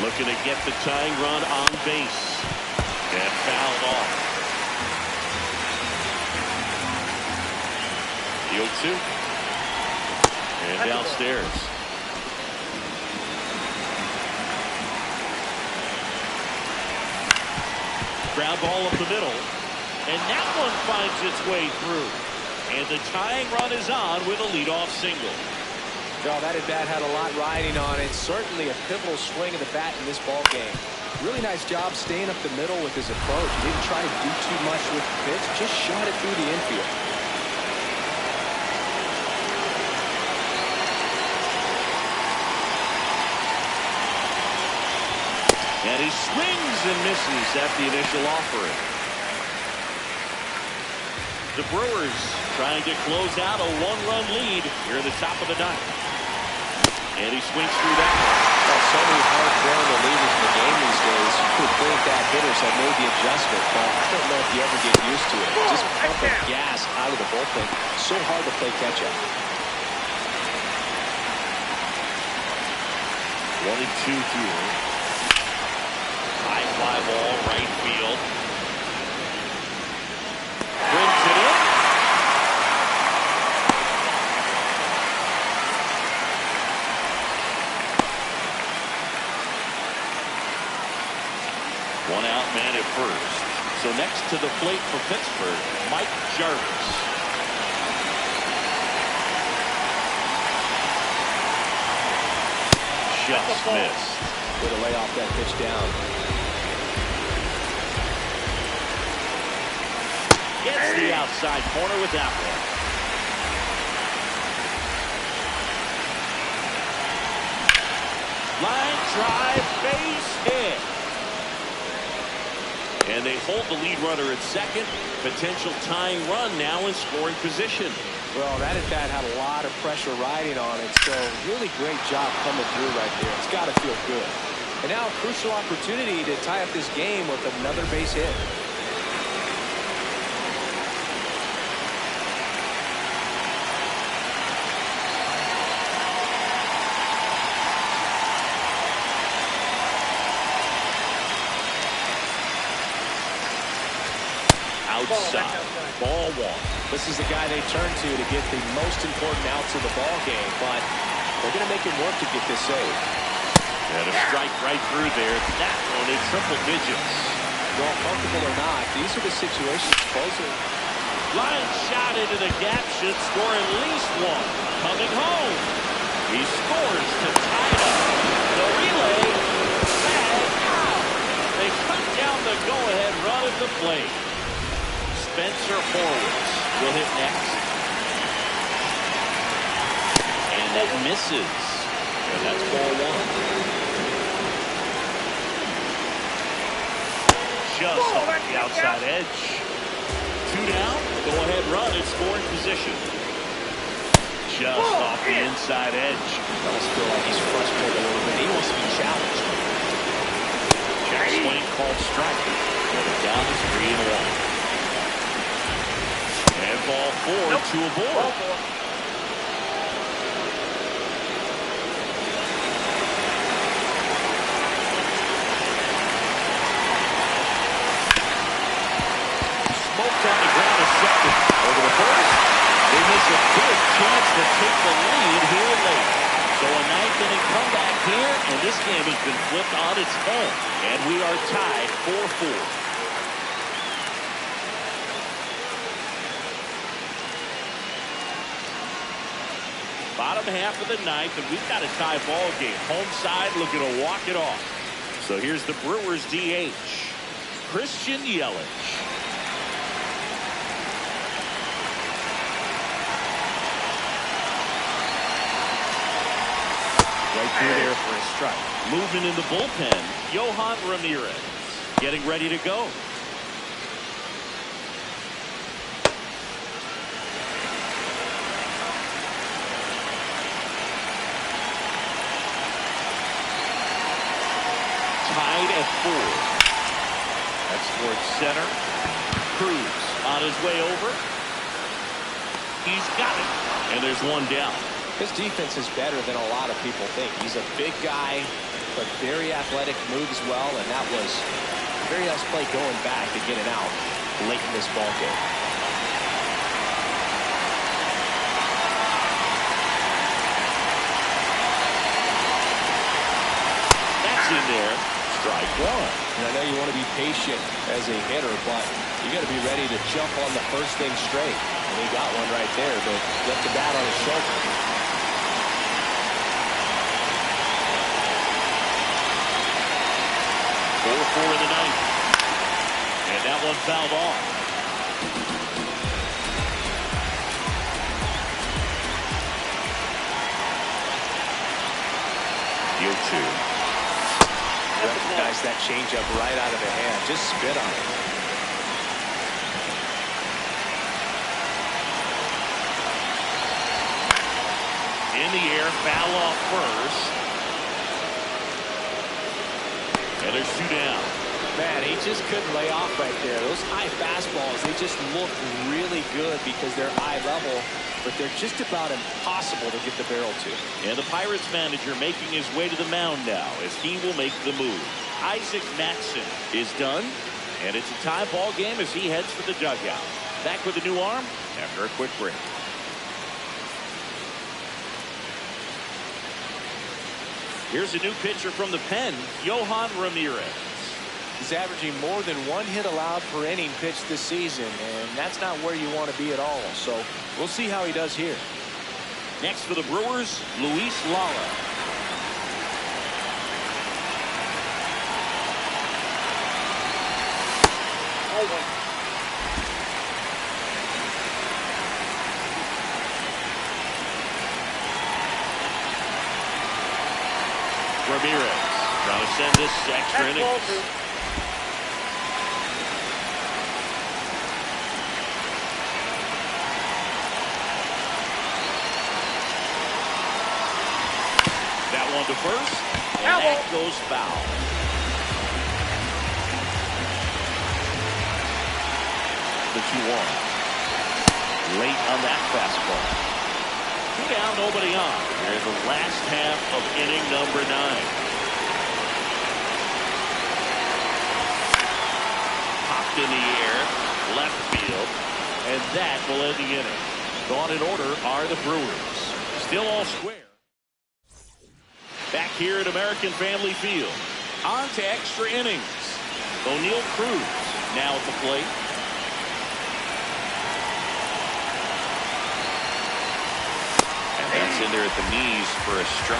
Looking to get the tying run on base. And fouled off. The 0-2. And downstairs. Ground ball up the middle. And that one finds its way through. And the tying run is on with a leadoff single. Oh, that at-bat had a lot riding on it. Certainly a pivotal swing of the bat in this ball game. Really nice job staying up the middle with his approach. Didn't try to do too much with the pitch. Just shot it through the infield. And he swings and misses at the initial offering. The Brewers trying to close out a 1-run lead here at the top of the 9th. And he swings through that one. Well, so many hard-throwing relievers in the game these days. You could think that hitters have made the adjustment, but I don't know if you ever get used to it. Just pumping gas out of the bullpen. So hard to play catch-up. 1-2 here. High fly ball, right field. Brings it in. to the plate for Pittsburgh, Mike Jarvis. Just missed. Way to lay off that pitch down. Gets the outside corner with that one. Line drive, base hit. And they hold the lead runner at second. Potential tying run now in scoring position. Well, that at bat had a lot of pressure riding on it, so really great job coming through right there. It's got to feel good. And now a crucial opportunity to tie up this game with another base hit. Outside, ball one. This is the guy they turn to get the most important outs of the ball game, but they're going to make him work to get this save. And a strike right through there. That one in triple digits. Well, comfortable or not, these are the situations closer. Line shot into the gap, should score at least one. Coming home. He scores to tie it up. The relay, bag out. They cut down the go-ahead run at the plate. Spencer Horwitz will hit next. And that misses. And that's ball one. Just off the outside edge. Two down. Go ahead run in scoring position. Just off the inside edge. Almost feel like he's frustrated a little bit. He wants to be challenged. Check swing called strike. And it down to 3-1. And ball four, two aboard. Smoked on the ground a second. Over the first. They miss a big chance to take the lead here late. So a ninth inning comeback here, and this game has been flipped on its head. And we are tied 4-4. Bottom half of the ninth, and we've got a tie ball game. Home side looking to walk it off. So here's the Brewers DH, Christian Yelich. Right through there for a strike. Moving in the bullpen, Yohan Ramirez getting ready to go. Tied at 4. That's towards center. Cruz on his way over. He's got it. And there's one down. His defense is better than a lot of people think. He's a big guy, but very athletic, moves well, and that was a very nice play going back to get it out late in this ball game. That's in there. Strike one. And I know you want to be patient as a hitter, but you got to be ready to jump on the first thing straight. And he got one right there, but left the bat on his shoulder. 4-4 in the ninth. And that one fouled off. Deal 2. Recognize that changeup right out of the hand. Just spit on it. In the air, foul off first. And there's 2 down. Man, he just couldn't lay off right there. Those high fastballs, they just look really good because they're eye level, but they're just about impossible to get the barrel to. And the Pirates manager making his way to the mound now as he will make the move. Isaac Matson is done, and it's a tie ball game as he heads for the dugout. Back with a new arm after a quick break. Here's a new pitcher from the pen, Yohan Ramirez. He's averaging more than 1 hit allowed per inning pitched this season, and that's not where you want to be at all. So we'll see how he does here. Next for the Brewers, Luis Lara. Ramirez trying to send this extra innings. That one to first, and that goes foul. The 2-1. Late on that fastball. 2 down, nobody on. Here's the last half of inning number 9. Popped in the air, left field, and that will end the inning. Gone in order are the Brewers. Still all square. Back here at American Family Field. On to extra innings. O'Neal Cruz now at the plate. That's in there at the knees for a strike.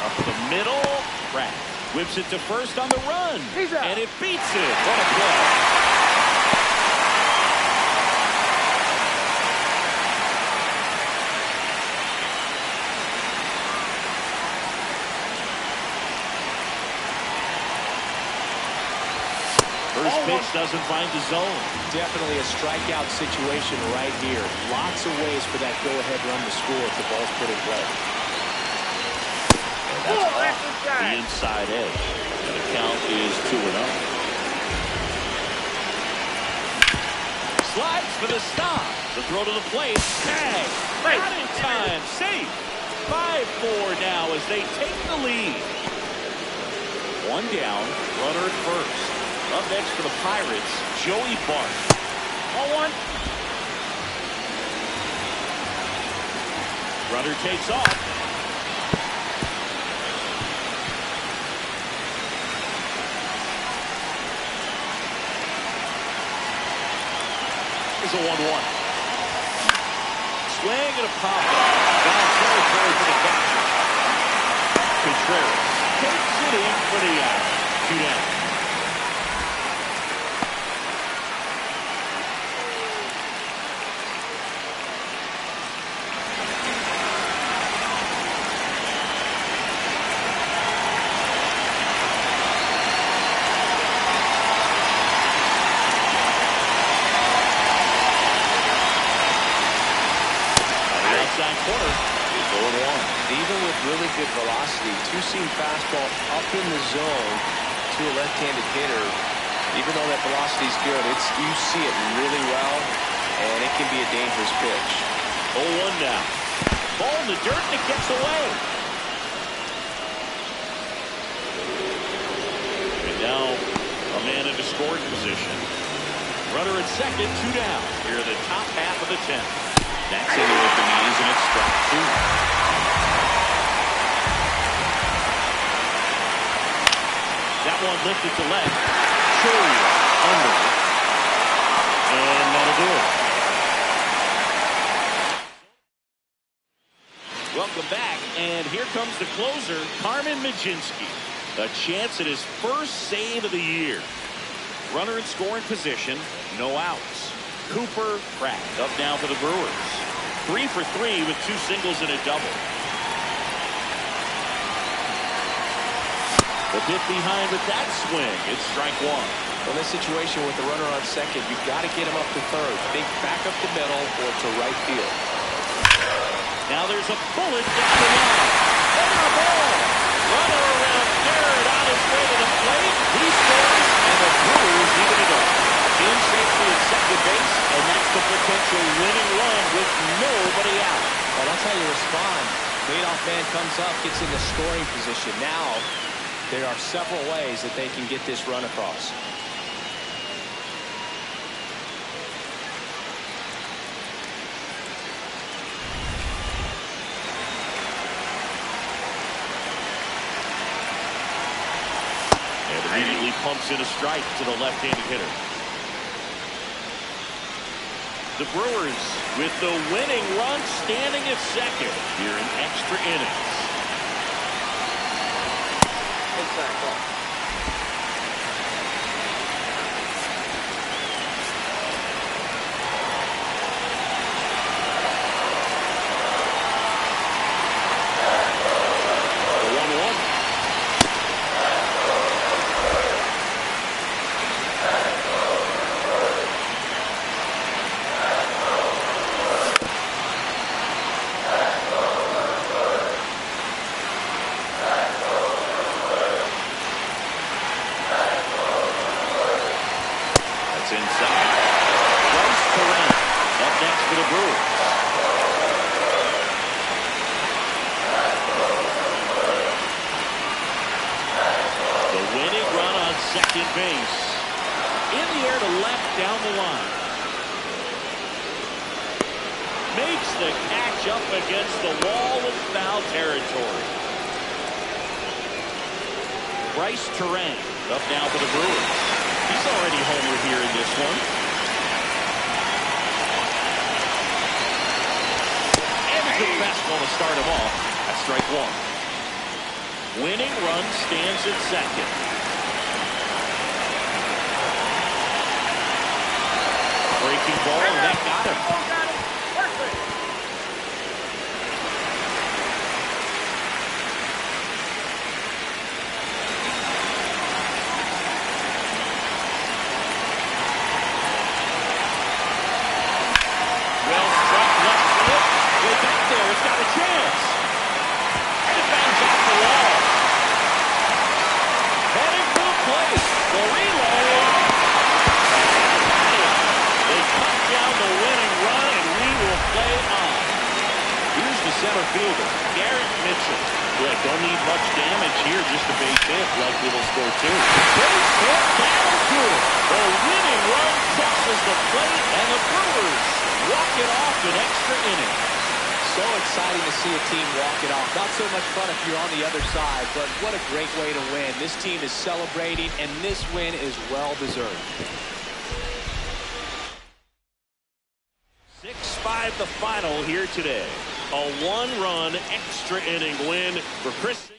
Up the middle, Pratt whips it to first on the run, and it beats it. What a play. First pitch doesn't find the zone. Definitely a strikeout situation right here. Lots of ways for that go-ahead run to score if the ball's put in play. And that's off the inside edge. And the count is 2-0. Slides for the stop. The throw to the plate. Tag. Not in time. Safe. 5-4 now as they take the lead. 1 down. Runner at first. Up next for the Pirates, Joey Bart. 0-1. Runner takes off. It's a 1-1. Swing and a pop up. Foul territory for the catcher. Contreras takes it in for the out. 2 down. Corner is 0-1. Even with really good velocity, two-seam fastball up in the zone to a left-handed hitter. Even though that velocity is good, you see it really well, and it can be a dangerous pitch. 0-1 now. Ball in the dirt, and it gets away. And now a man in a scoring position. Runner at second, 2 down. Here are the top half of the 10th. That's in there with the knees, and it's strike 2. That one lifted to left. Chourio under. And that'll do it. Welcome back, and here comes the closer, Carmen Mlodzinski. A chance at his first save of the year. Runner in scoring position, no outs. Cooper Pratt up now for the Brewers. 3 for 3 with 2 singles and a double. The hit behind with that swing. It's strike 1. In this situation with the runner on second, you've got to get him up to third. Think back up the middle or to right field. Now there's a bullet down the line. Over the ball. Runner around third on his way to the plate. He scores, and the Brewers even it up. In safely at second base, and that's the potential winning run with nobody out. Well, that's how you respond. Leadoff man comes up, gets into scoring position. Now, there are several ways that they can get this run across. Immediately pumps in a strike to the left-handed hitter. The Brewers with the winning run standing at second here in extra innings. Inside. Up next for the Brewers. The winning run on second base. In the air to left down the line. Makes the catch up against the wall in foul territory. Bryce Terang up now for the Brewers. He's already homer here in this one. And he's the best one to start him off. That's strike one. Winning run stands at second. Breaking ball, and that got him. It's got a chance. And it bangs off the wall. Heading for the plate. The relay. They cut down the winning run, and we will play on. Here's the center fielder, Garrett Mitchell. Boy, don't need much damage here, just a base hit. Likely will score two. Base hit down to it. The winning run crosses the plate, and the Brewers walk it off in extra innings. So exciting to see a team walk it off. Not so much fun if you're on the other side, but what a great way to win. This team is celebrating, and this win is well-deserved. 6-5 the final here today. A one-run extra inning win for Chris.